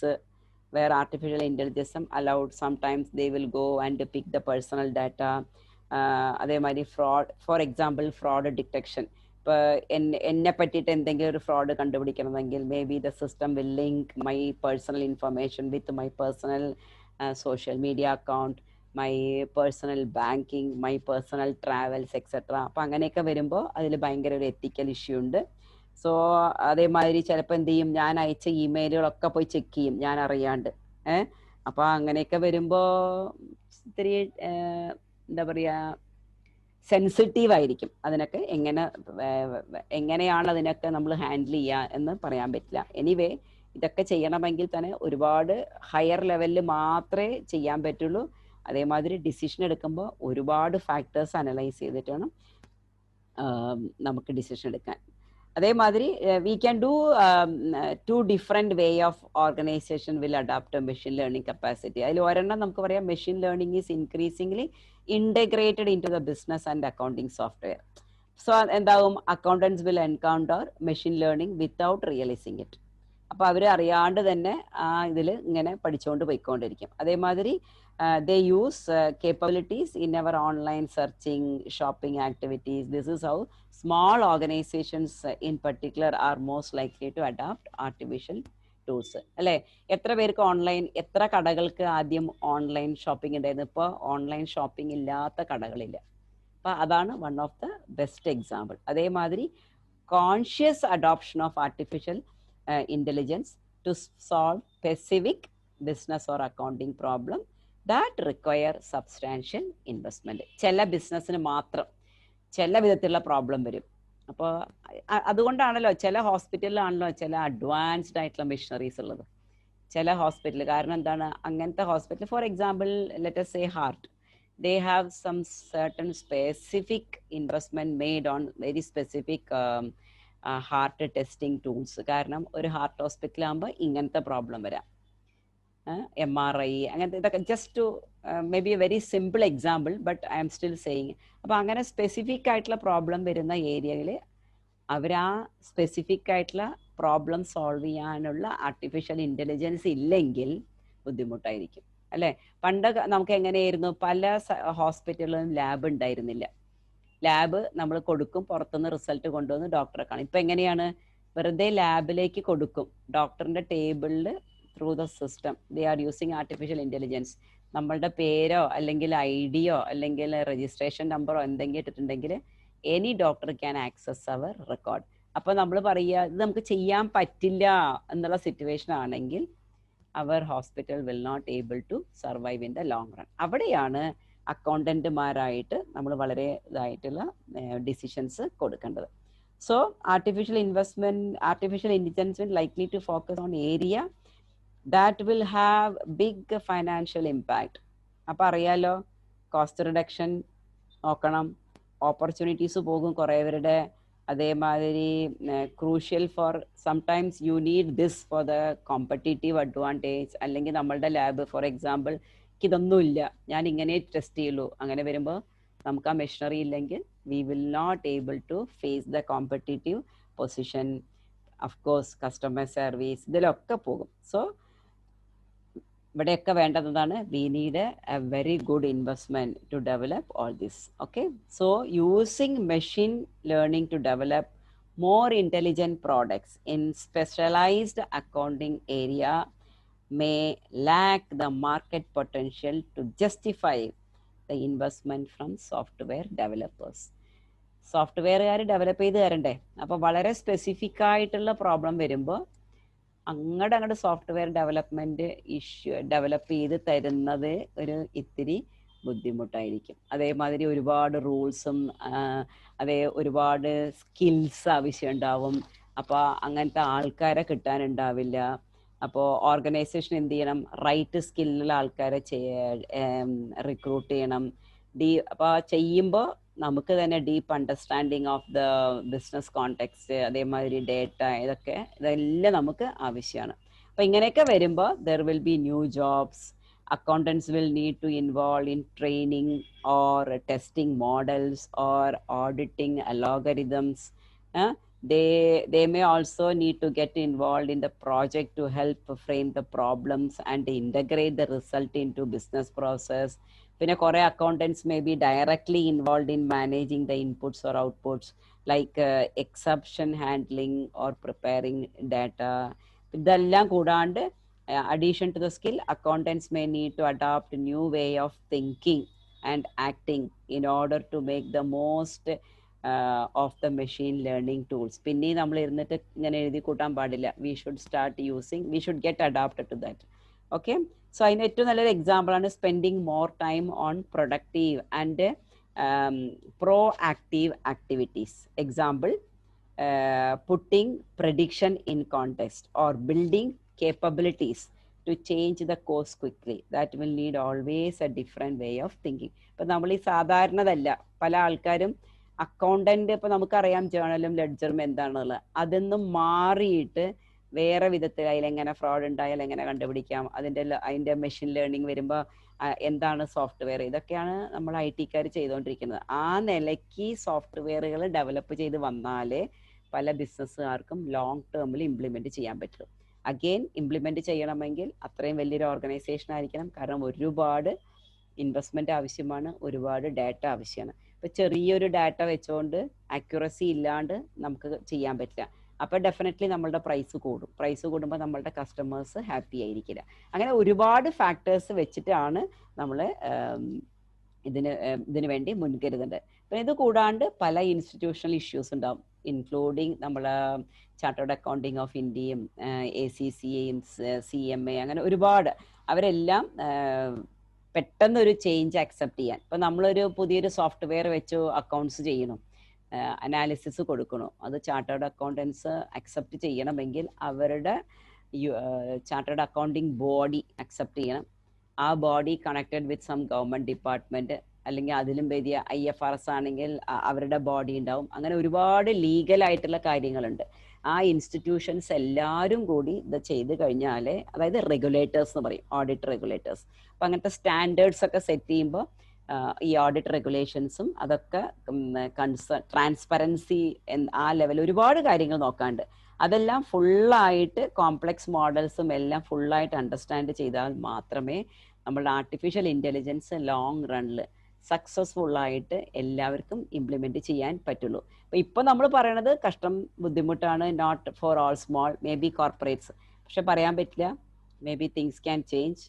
where artificial intelligence allowed, sometimes they will go and pick the personal data. അതേമാതിരി fraud, for example fraud detection. ഇപ്പോൾ എന്നെ പറ്റിയിട്ട് എന്തെങ്കിലും ഒരു fraud കണ്ടുപിടിക്കണമെങ്കിൽ may be the system will link my personal information with my personal social media account, my personal banking, my personal travels, etc. അപ്പം അങ്ങനെയൊക്കെ വരുമ്പോൾ അതിൽ ഭയങ്കര ഒരു എത്തിക്കൽ ഇഷ്യൂ ഉണ്ട്. സോ അതേമാതിരി ചിലപ്പോൾ എന്ത് ചെയ്യും, ഞാൻ അയച്ച ഇമെയിലുകളൊക്കെ പോയി ചെക്ക് ചെയ്യും ഞാൻ അറിയാണ്ട്. അപ്പോൾ അങ്ങനെയൊക്കെ വരുമ്പോൾ ഇത്തിരി എന്താ പറയുക, സെൻസിറ്റീവ് ആയിരിക്കും. അതിനൊക്കെ എങ്ങനെയാണ് അതിനൊക്കെ നമ്മൾ ഹാൻഡിൽ ചെയ്യുക എന്ന് പറയാൻ പറ്റില്ല. എനിവേ ഇതൊക്കെ ചെയ്യണമെങ്കിൽ തന്നെ ഒരുപാട് ഹയർ ലെവലിൽ മാത്രമേ ചെയ്യാൻ പറ്റുള്ളൂ. അതേമാതിരി ഡിസിഷൻ എടുക്കുമ്പോൾ ഒരുപാട് ഫാക്ടേഴ്സ് അനലൈസ് ചെയ്തിട്ട് വേണം നമുക്ക് ഡിസിഷൻ എടുക്കാൻ. അതേമാതിരി we can do 2 different way of organisation will adapt machine learning capacity. അതിൽ ഒരെണ്ണം നമുക്ക് പറയാം, machine learning is increasingly integrated in to the business and accounting software. So എന്താകും, accountants will encounter machine learning without realising it. അപ്പോൾ അവർ അറിയാണ്ട് തന്നെ ഇതിൽ ഇങ്ങനെ പഠിച്ചുകൊണ്ട് പോയിക്കൊണ്ടിരിക്കും. അതേമാതിരി they use capabilities in our online searching, shopping activities. This is how small organisations in particular are most likely to adapt artificial tools. അല്ലേ, എത്ര പേർക്ക് എത്ര കടകൾക്ക് ആദ്യം ഓൺലൈൻ ഷോപ്പിംഗ് ഉണ്ടായിരുന്നു? ഇപ്പോൾ ഓൺലൈൻ ഷോപ്പിംഗ് ഇല്ലാത്ത കടകളില്ല. അപ്പോൾ അതാണ് one of the best example. അതേമാതിരി conscious adoption of artificial intelligence to solve specific business or accounting problem that require substantial investment. ചില ബിസിനസ്സിന് മാത്രം ചില വിധത്തിലുള്ള പ്രോബ്ലം വരും. അപ്പോൾ അതുകൊണ്ടാണല്ലോ ചില ഹോസ്പിറ്റലിലാണല്ലോ ചില അഡ്വാൻസ്ഡ് ആയിട്ടുള്ള മെഷീനറീസ് ഉള്ളത്. ചില ഹോസ്പിറ്റൽ, കാരണം എന്താണ്, അങ്ങനത്തെ hospital for example let us say heart, they have some certain specific investment made on very specific heart testing tools. കാരണം ഒരു ഹാർട്ട് ഹോസ്പിറ്റലാകുമ്പോൾ ഇങ്ങനത്തെ പ്രോബ്ലം വരാം, MRI അങ്ങനത്തെ ഇതൊക്കെ. Just to maybe a very simple example, but I am still saying. അപ്പോൾ അങ്ങനെ specific ആയിട്ടുള്ള problem വരുന്ന ഏരിയയിൽ അവർ ആ സ്പെസിഫിക് ആയിട്ടുള്ള പ്രോബ്ലം സോൾവ് ചെയ്യാനുള്ള ആർട്ടിഫിഷ്യൽ ഇൻ്റലിജൻസ് ഇല്ലെങ്കിൽ ബുദ്ധിമുട്ടായിരിക്കും. അല്ലേ, പണ്ട് നമുക്ക് എങ്ങനെയായിരുന്നു, പല ഹോസ്പിറ്റലിലും ലാബ് ഉണ്ടായിരുന്നില്ല. ലാബ് നമ്മൾ കൊടുക്കും, പുറത്തുനിന്ന് റിസൾട്ട് കൊണ്ടുവന്ന് ഡോക്ടറെ കാണും. ഇപ്പം എങ്ങനെയാണ്, വെറുതെ ലാബിലേക്ക് കൊടുക്കും, ഡോക്ടറിൻ്റെ ടേബിളിൽ through the system they are using artificial intelligence. നമ്മളുടെ പേരോ അല്ലെങ്കിൽ ID അല്ലെങ്കിൽ രജിസ്ട്രേഷൻ നമ്പറോ എന്തെങ്കിലും ഇട്ടിട്ടുണ്ടെങ്കിൽ any doctor can access our record. അപ്പോൾ നമ്മൾ പറയുക ഇത് നമുക്ക് ചെയ്യാൻ പറ്റില്ല എന്നുള്ള സിറ്റുവേഷൻ ആണെങ്കിൽ our hospital will not able to survive in the long run. അവിടെയാണ് അക്കൗണ്ടന്റുമാരായിട്ട് നമ്മൾ വളരെ ഇതായിട്ടുള്ള ഡിസിഷൻസ് കൊടുക്കേണ്ടത്. So artificial intelligence will likely to focus on area that will have big financial impact. അപ്പോൾ അറിയാലോ, കോസ്റ്റ് റിഡക്ഷൻ നോക്കണം, ഓപ്പർച്യൂണിറ്റീസ് പോകും കുറേവരുടെ. അതേമാതിരി crucial for sometimes you need this for the competitive advantage. അല്ലെങ്കിൽ നമ്മളുടെ ലാബ് ഫോർ എക്സാമ്പിൾ ഇതൊന്നുമില്ല, ഞാൻ ഇങ്ങനെ ടെസ്റ്റ് ചെയ്യുള്ളൂ, അങ്ങനെ വരുമ്പോൾ നമുക്ക് ആ മെഷീനറി ഇല്ലെങ്കിൽ we will not able to face the competitive position. Of course customer service ഇതിലൊക്കെ പോകും. സോ ഇവിടെയൊക്കെ വേണ്ടതാണ് we need a very good investment to develop all this. Okay, so using machine learning to develop more intelligent products in specialized accounting area may lack the market potential to justify the investment from software developers. സോഫ്റ്റ്വെയറുകാർ develop ചെയ്ത് തരണ്ടേ. അപ്പോൾ വളരെ specific ആയിട്ടുള്ള problem വരുമ്പോൾ അങ്ങോട്ട് software develop ചെയ്ത് തരുന്നത് ഒരു ഇത്തിരി ബുദ്ധിമുട്ടായിരിക്കും. അതേമാതിരി ഒരുപാട് റൂൾസും ഒരുപാട് സ്കിൽസ് ആവശ്യം ഉണ്ടാവും. അപ്പോൾ അങ്ങനത്തെ ആൾക്കാരെ കിട്ടാനുണ്ടാവില്ല. അപ്പോൾ ഓർഗനൈസേഷൻ എന്ത് ചെയ്യണം, റൈറ്റ് സ്കില്ലുള്ള ആൾക്കാരെ റിക്രൂട്ട് ചെയ്യണം. അപ്പോൾ ചെയ്യുമ്പോൾ നമുക്ക് തന്നെ deep understanding of the business context, അതേമാതിരി ഡേറ്റ, ഇതെല്ലാം നമുക്ക് ആവശ്യമാണ്. അപ്പോൾ ഇങ്ങനെയൊക്കെ വരുമ്പോൾ there will be new jobs. Accountants will need to involve in training or testing models or auditing algorithms. They may also need to get involved in the project to help frame the problems and integrate the result into business process. പിന്നെ കുറേ accountants may be directly involved in managing the inputs or outputs like exception handling or preparing data. ഇതെല്ലാം കൂടാണ്ട് addition to the skill, accountants may need to adopt a new way of thinking and acting in order to make the most of the machine learning tools. പിന്നെ നമ്മൾ ഇരുന്നിട്ട് ഇങ്ങനെ എഴുതി കൂട്ടാൻ പാടില്ല. we should get adapted to that. Okay, so അതിന് ഏറ്റവും നല്ലൊരു എക്സാമ്പിളാണ് spending more time on productive and pro active activities. Example, putting prediction in context or building capabilities to change the course quickly. That will need always a different way of thinking. ഇപ്പം നമ്മൾ ഈ സാധാരണതല്ല, പല ആൾക്കാരും accountant ഇപ്പം നമുക്കറിയാം ജേണലും ലെഡ്ജറും എന്താണെന്നുള്ളത്, അതൊന്നും മാറിയിട്ട് വേറെ വിധത്തിൽ അതിലെങ്ങനെ ഫ്രോഡ് ഉണ്ടായാൽ എങ്ങനെ കണ്ടുപിടിക്കാം, അതിൻ്റെ മെഷീൻ ലേണിംഗ് വരുമ്പോൾ എന്താണ് സോഫ്റ്റ്വെയർ, ഇതൊക്കെയാണ് നമ്മൾ IT-ക്കാർ ചെയ്തുകൊണ്ടിരിക്കുന്നത്. ആ നിലയ്ക്ക് സോഫ്റ്റ്വെയറുകൾ ഡെവലപ്പ് ചെയ്ത് വന്നാലേ പല ബിസിനസ്സുകാർക്കും ലോങ് ടേമിൽ ഇംപ്ലിമെൻറ്റ് ചെയ്യാൻ പറ്റുള്ളൂ. അഗെയിൻ ഇംപ്ലിമെൻറ്റ് ചെയ്യണമെങ്കിൽ അത്രയും വലിയൊരു ഓർഗനൈസേഷൻ ആയിരിക്കണം. കാരണം ഒരുപാട് ഇൻവെസ്റ്റ്മെൻറ്റ് ആവശ്യമാണ്, ഒരുപാട് ഡാറ്റ ആവശ്യമാണ്. ഇപ്പോൾ ചെറിയൊരു ഡാറ്റ വെച്ചുകൊണ്ട് ആക്യുറസി ഇല്ലാണ്ട് നമുക്ക് ചെയ്യാൻ പറ്റില്ല. അപ്പോൾ ഡെഫിനറ്റ്ലി നമ്മളുടെ പ്രൈസ് കൂടും. പ്രൈസ് കൂടുമ്പോൾ നമ്മളുടെ കസ്റ്റമേഴ്സ് ഹാപ്പി ആയിരിക്കില്ല. അങ്ങനെ ഒരുപാട് ഫാക്ടേഴ്സ് വെച്ചിട്ടാണ് നമ്മൾ ഇതിന് വേണ്ടി മുൻകരുതേണ്ടത്. പിന്നെ ഇത് കൂടാണ്ട് പല ഇൻസ്റ്റിറ്റ്യൂഷണൽ ഇഷ്യൂസ് ഉണ്ടാവും, ഇൻക്ലൂഡിങ് നമ്മളെ ചാർട്ടേഡ് അക്കൗണ്ടിങ് ഓഫ് ഇന്ത്യയും ACCAയും CMA, അങ്ങനെ ഒരുപാട് അവരെല്ലാം പെട്ടെന്നൊരു ചേഞ്ച് അക്സെപ്റ്റ് ചെയ്യാൻ. ഇപ്പം നമ്മളൊരു പുതിയൊരു സോഫ്റ്റ്വെയർ വെച്ച് അക്കൗണ്ട്സ് ചെയ്യണം, അനാലിസിസ് കൊടുക്കണം, അത് ചാർട്ടേഡ് അക്കൗണ്ടൻസ് അക്സെപ്റ്റ് ചെയ്യണമെങ്കിൽ അവരുടെ ചാർട്ടേഡ് അക്കൗണ്ടിങ് ബോഡി അക്സെപ്റ്റ് ചെയ്യണം. ആ body connected with some government department, അല്ലെങ്കിൽ അതിലും വലിയ IFRS ആണെങ്കിൽ അവരുടെ ബോഡി ഉണ്ടാവും. അങ്ങനെ ഒരുപാട് ലീഗലായിട്ടുള്ള കാര്യങ്ങളുണ്ട്. ആ ഇൻസ്റ്റിറ്റ്യൂഷൻസ് എല്ലാവരും കൂടി ഇത് ചെയ്ത് കഴിഞ്ഞാൽ, അതായത് റെഗുലേറ്റേഴ്സ് എന്ന് പറയും, ഓഡിറ്റ് റെഗുലേറ്റേഴ്സ്. അപ്പം അങ്ങനത്തെ സ്റ്റാൻഡേർഡ്സ് ഒക്കെ സെറ്റ് ചെയ്യുമ്പോൾ ഈ ഓഡിറ്റ് റെഗുലേഷൻസും അതൊക്കെ ട്രാൻസ്പെറൻസി ആ ലെവൽ ഒരുപാട് കാര്യങ്ങൾ നോക്കാണ്ട്, അതെല്ലാം ഫുള്ളായിട്ട് കോംപ്ലക്സ് മോഡൽസും എല്ലാം ഫുള്ളായിട്ട് അണ്ടർസ്റ്റാൻഡ് ചെയ്താൽ മാത്രമേ നമ്മളുടെ ആർട്ടിഫിഷ്യൽ ഇൻ്റലിജൻസ് ലോങ് റണ്ണിൽ സക്സസ്ഫുള്ളായിട്ട് എല്ലാവർക്കും ഇംപ്ലിമെൻറ്റ് ചെയ്യാൻ പറ്റുള്ളൂ. അപ്പോൾ ഇപ്പോൾ നമ്മൾ പറയണത് കഷ്ടം, ബുദ്ധിമുട്ടാണ്, not for all small, maybe corporates. പക്ഷെ പറയാൻ പറ്റില്ല, maybe things can change.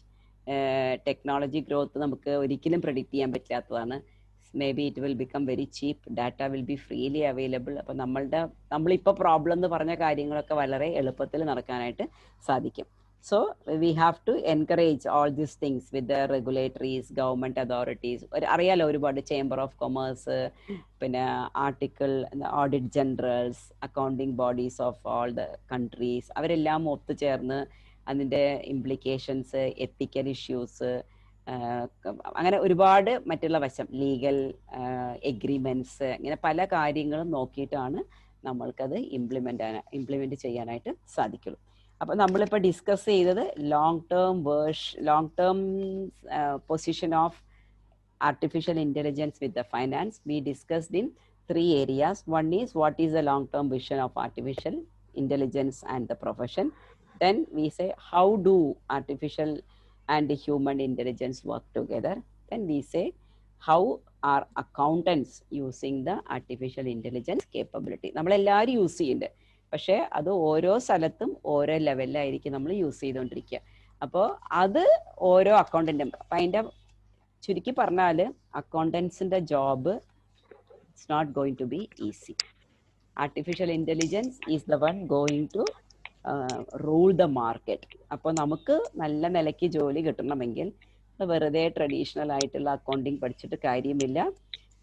Technology growth നമുക്ക് ഒരിക്കലും പ്രെഡിക്റ്റ് ചെയ്യാൻ പറ്റാത്തതാണ്. Maybe it will become very cheap, data will be freely available. അപ്പോൾ നമ്മളിപ്പോൾ പ്രോബ്ലം എന്ന് പറഞ്ഞ കാര്യങ്ങളൊക്കെ വളരെ എളുപ്പത്തിൽ നടക്കാനായിട്ട് സാധിക്കും. So we have to encourage all these things with the regulatories, government authorities. അറിയാലോ ഒരുപാട് ചേംബർ ഓഫ് കൊമേഴ്സ്, പിന്നെ article, audit generals, accounting bodies of all the countries, അവരെല്ലാം ഒത്തുചേർന്ന് അതിൻ്റെ ഇംപ്ലിക്കേഷൻസ്, എത്തിക്കൽ ഇഷ്യൂസ്, അങ്ങനെ ഒരുപാട് മറ്റുള്ള വശം, ലീഗൽ എഗ്രിമെൻറ്റ്സ്, ഇങ്ങനെ പല കാര്യങ്ങളും നോക്കിയിട്ടാണ് നമ്മൾക്കത് ഇംപ്ലിമെൻറ്റ് ചെയ്യാനായിട്ട് സാധിക്കുള്ളൂ. അപ്പോൾ നമ്മളിപ്പോൾ ഡിസ്കസ് ചെയ്തത് long term position of artificial intelligence with the finance. We discussed in 3 areas. One is what is the long-term vision of artificial intelligence and the profession. Then we say how do artificial and human intelligence work together. Then we say how are accountants using the artificial intelligence capability. നമ്മളെല്ലാവരും use ചെയ്യുന്നുണ്ട്, പക്ഷേ അത് ഓരോ സ്ഥലത്തും ഓരോ ലെവലിലായിരിക്കും നമ്മൾ use ചെയ്തുകൊണ്ടിരിക്കുക. അപ്പോൾ അത് ഓരോ അക്കൗണ്ടൻറ്റും, അപ്പം അതിൻ്റെ ചുരുക്കി പറഞ്ഞാൽ അക്കൗണ്ടൻസിൻ്റെ job it's not going to be easy. Artificial intelligence is the one going to rule the market. അപ്പോൾ നമുക്ക് നല്ല നിലയ്ക്ക് ജോലി കിട്ടണമെങ്കിൽ വെറുതെ ട്രഡീഷണൽ ആയിട്ടുള്ള അക്കൗണ്ടിങ് പഠിച്ചിട്ട് കാര്യമില്ല.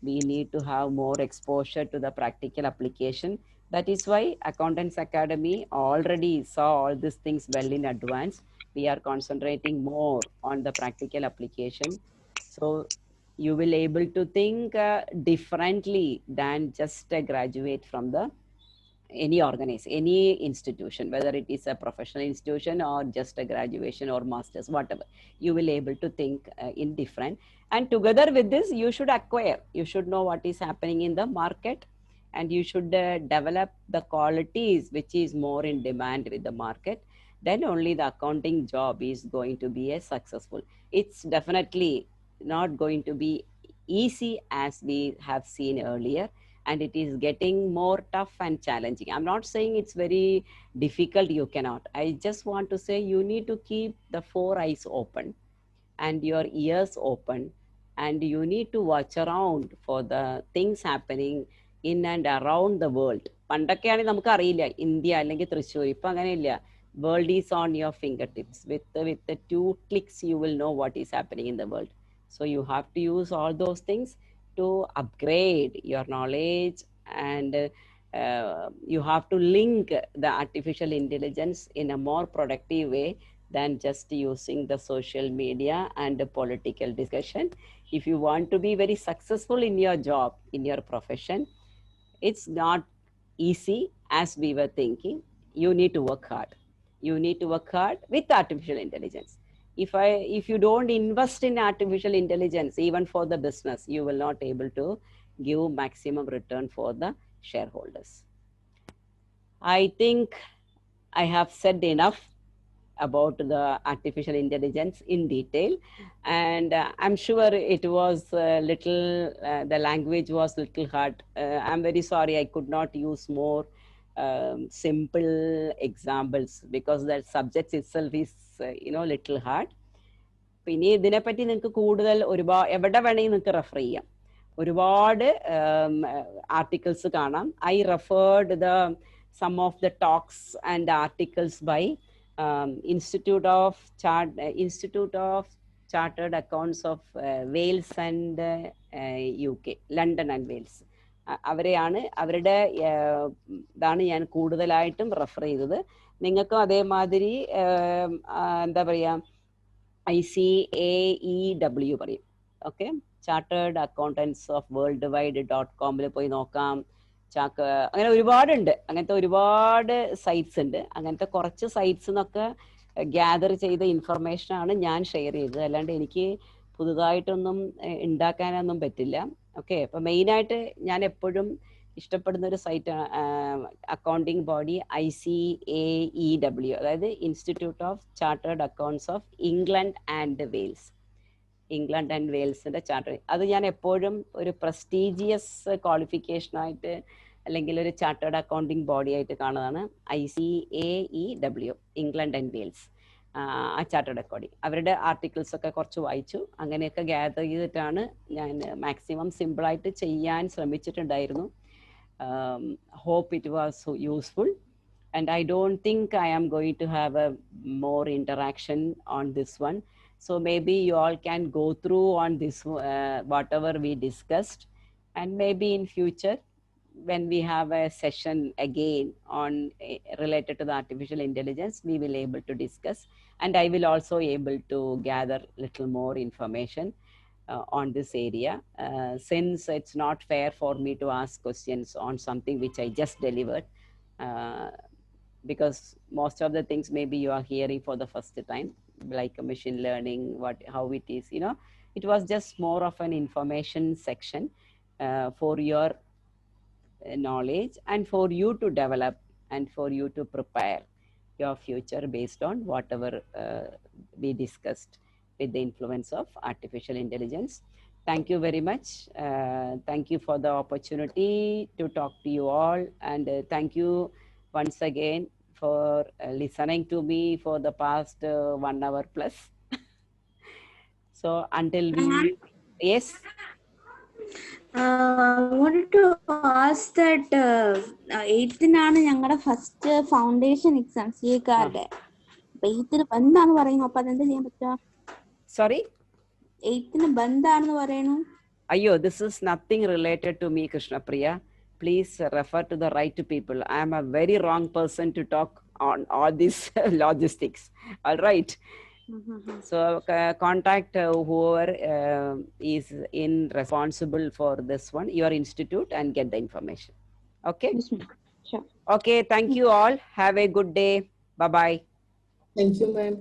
We need to have more exposure to the practical application. That is why Accountants Academy already saw all these things well in advance. We are concentrating more on the practical application. So you will able to think differently than just a graduate from the any organization, any institution, whether it is a professional institution or just a graduation or masters, whatever. You will able to think in different. And together with this, you should acquire. You should know what is happening in the market, and you should develop the qualities which is more in demand with the market. Then only the accounting job is going to be a successful. It's definitely not going to be easy as we have seen earlier, and it is getting more tough and challenging. I'm not saying it's very difficult, you cannot. I just want to say you need to keep the 4 eyes open and your ears open, and you need to watch around for the things happening in and around the world. പണ്ടൊക്കെയാണെങ്കിൽ നമുക്ക് അറിയില്ല, India അല്ലെങ്കിൽ തൃശ്ശൂർ. ഇപ്പം അങ്ങനെയില്ല. World is on your finger tips. With 2 clicks you will know what is happening in the world. So you have to use all those things to upgrade your knowledge, and you have to link the artificial intelligence in a more productive way than just using the social media and the political discussion. If you want to be very successful in your job, in your profession, it's not easy as we were thinking. You need to work hard. You need to work hard with artificial intelligence. If you don't invest in artificial intelligence, even for the business, you will not able to give maximum return for the shareholders. I think I have said enough about the artificial intelligence in detail, and I'm sure it was the language was little hard. I'm very sorry I could not use more simple examples because that subject itself is little hard. പിന്നെ ഇതിനെപ്പറ്റി നിങ്ങൾക്ക് കൂടുതൽ എവിടെ വേണമെങ്കിൽ നിങ്ങൾക്ക് refer ചെയ്യാം. ഒരുപാട് articles കാണാം. I referred some of the talks and articles by Institute of Chartered Accounts of Wales and UK, London and Wales. അവരുടെ ഇതാണ് ഞാൻ കൂടുതലായിട്ടും റെഫർ ചെയ്തത്. നിങ്ങൾക്കും അതേമാതിരി എന്താ പറയുക, ICAEW പറയും. Okay, chartered accountants of world wide .com പോയി നോക്കാം. അങ്ങനെ ഒരുപാടുണ്ട്. അങ്ങനത്തെ ഒരുപാട് സൈറ്റ്സ് ഉണ്ട്. അങ്ങനത്തെ കുറച്ച് സൈറ്റ്സ് നിന്നൊക്കെ ഗ്യാദർ ചെയ്ത ഇൻഫർമേഷനാണ് ഞാൻ ഷെയർ ചെയ്തത്. അല്ലാണ്ട് എനിക്ക് പുതുതായിട്ടൊന്നും ഉണ്ടാക്കാനൊന്നും പറ്റില്ല. ഓക്കെ, അപ്പം മെയിനായിട്ട് ഞാൻ എപ്പോഴും ഇഷ്ടപ്പെടുന്ന ഒരു സൈറ്റ് അക്കൗണ്ടിങ് ബോഡി ICAEW, അതായത് institute of chartered accounts of England and വെയിൽസിൻ്റെ ചാർട്ടർ. അത് ഞാൻ എപ്പോഴും ഒരു പ്രസ്റ്റീജിയസ് ക്വാളിഫിക്കേഷനായിട്ട് അല്ലെങ്കിൽ ഒരു ചാർട്ടേഡ് അക്കൗണ്ടിങ് ബോഡി ആയിട്ട് കാണുന്നതാണ് ICAEW, ഇംഗ്ലണ്ട് ആൻഡ് വെയിൽസ്. ആ ചാർട്ടേഡ് അക്കൗണ്ടിങ് അവരുടെ ആർട്ടിക്കിൾസ് ഒക്കെ കുറച്ച് വായിച്ചു. അങ്ങനെയൊക്കെ ഗ്യാദർ ചെയ്തിട്ടാണ് ഞാൻ മാക്സിമം സിമ്പിളായിട്ട് ചെയ്യാൻ ശ്രമിച്ചിട്ടുണ്ടായിരുന്നു. Hope it was useful, and I don't think I am going to have a more interaction on this one. So maybe you all can go through on this whatever we discussed, and maybe in future when we have a session again on related to the artificial intelligence, we will able to discuss, and I will also able to gather little more information on this area, since it's not fair for me to ask questions on something which I just delivered, because most of the things maybe you are hearing for the first time, like machine learning, how it is, it was just more of an information section for your knowledge and for you to develop and for you to prepare your future based on whatever we discussed with the influence of artificial intelligence. Thank you very much. Thank you for the opportunity to talk to you all, and thank you once again for listening to me for the past 1 hour plus. So until we, yes. I wanted to ask that 8th ആണ് ഞങ്ങളുടെ first foundation exam CA കാരുടെ. അപ്പൊ 8th ബന്ധാന്ന് പറയുന്നു. അപ്പൊ അതെന്താ ചെയ്യാൻ പറ്റുക? Sorry? 8th ബന്ധാണെന്ന് പറയുന്നു. Ayyo, this is nothing related to me, Krishna Priya. Please refer to the right people. I am a very wrong person to talk on all these logistics. All right. So contact whoever is in responsible for this one, your institute, and get the information. Okay. Yes, ma'am. Sure. Okay. Thank you all. Have a good day. Bye bye. Thank you, ma'am.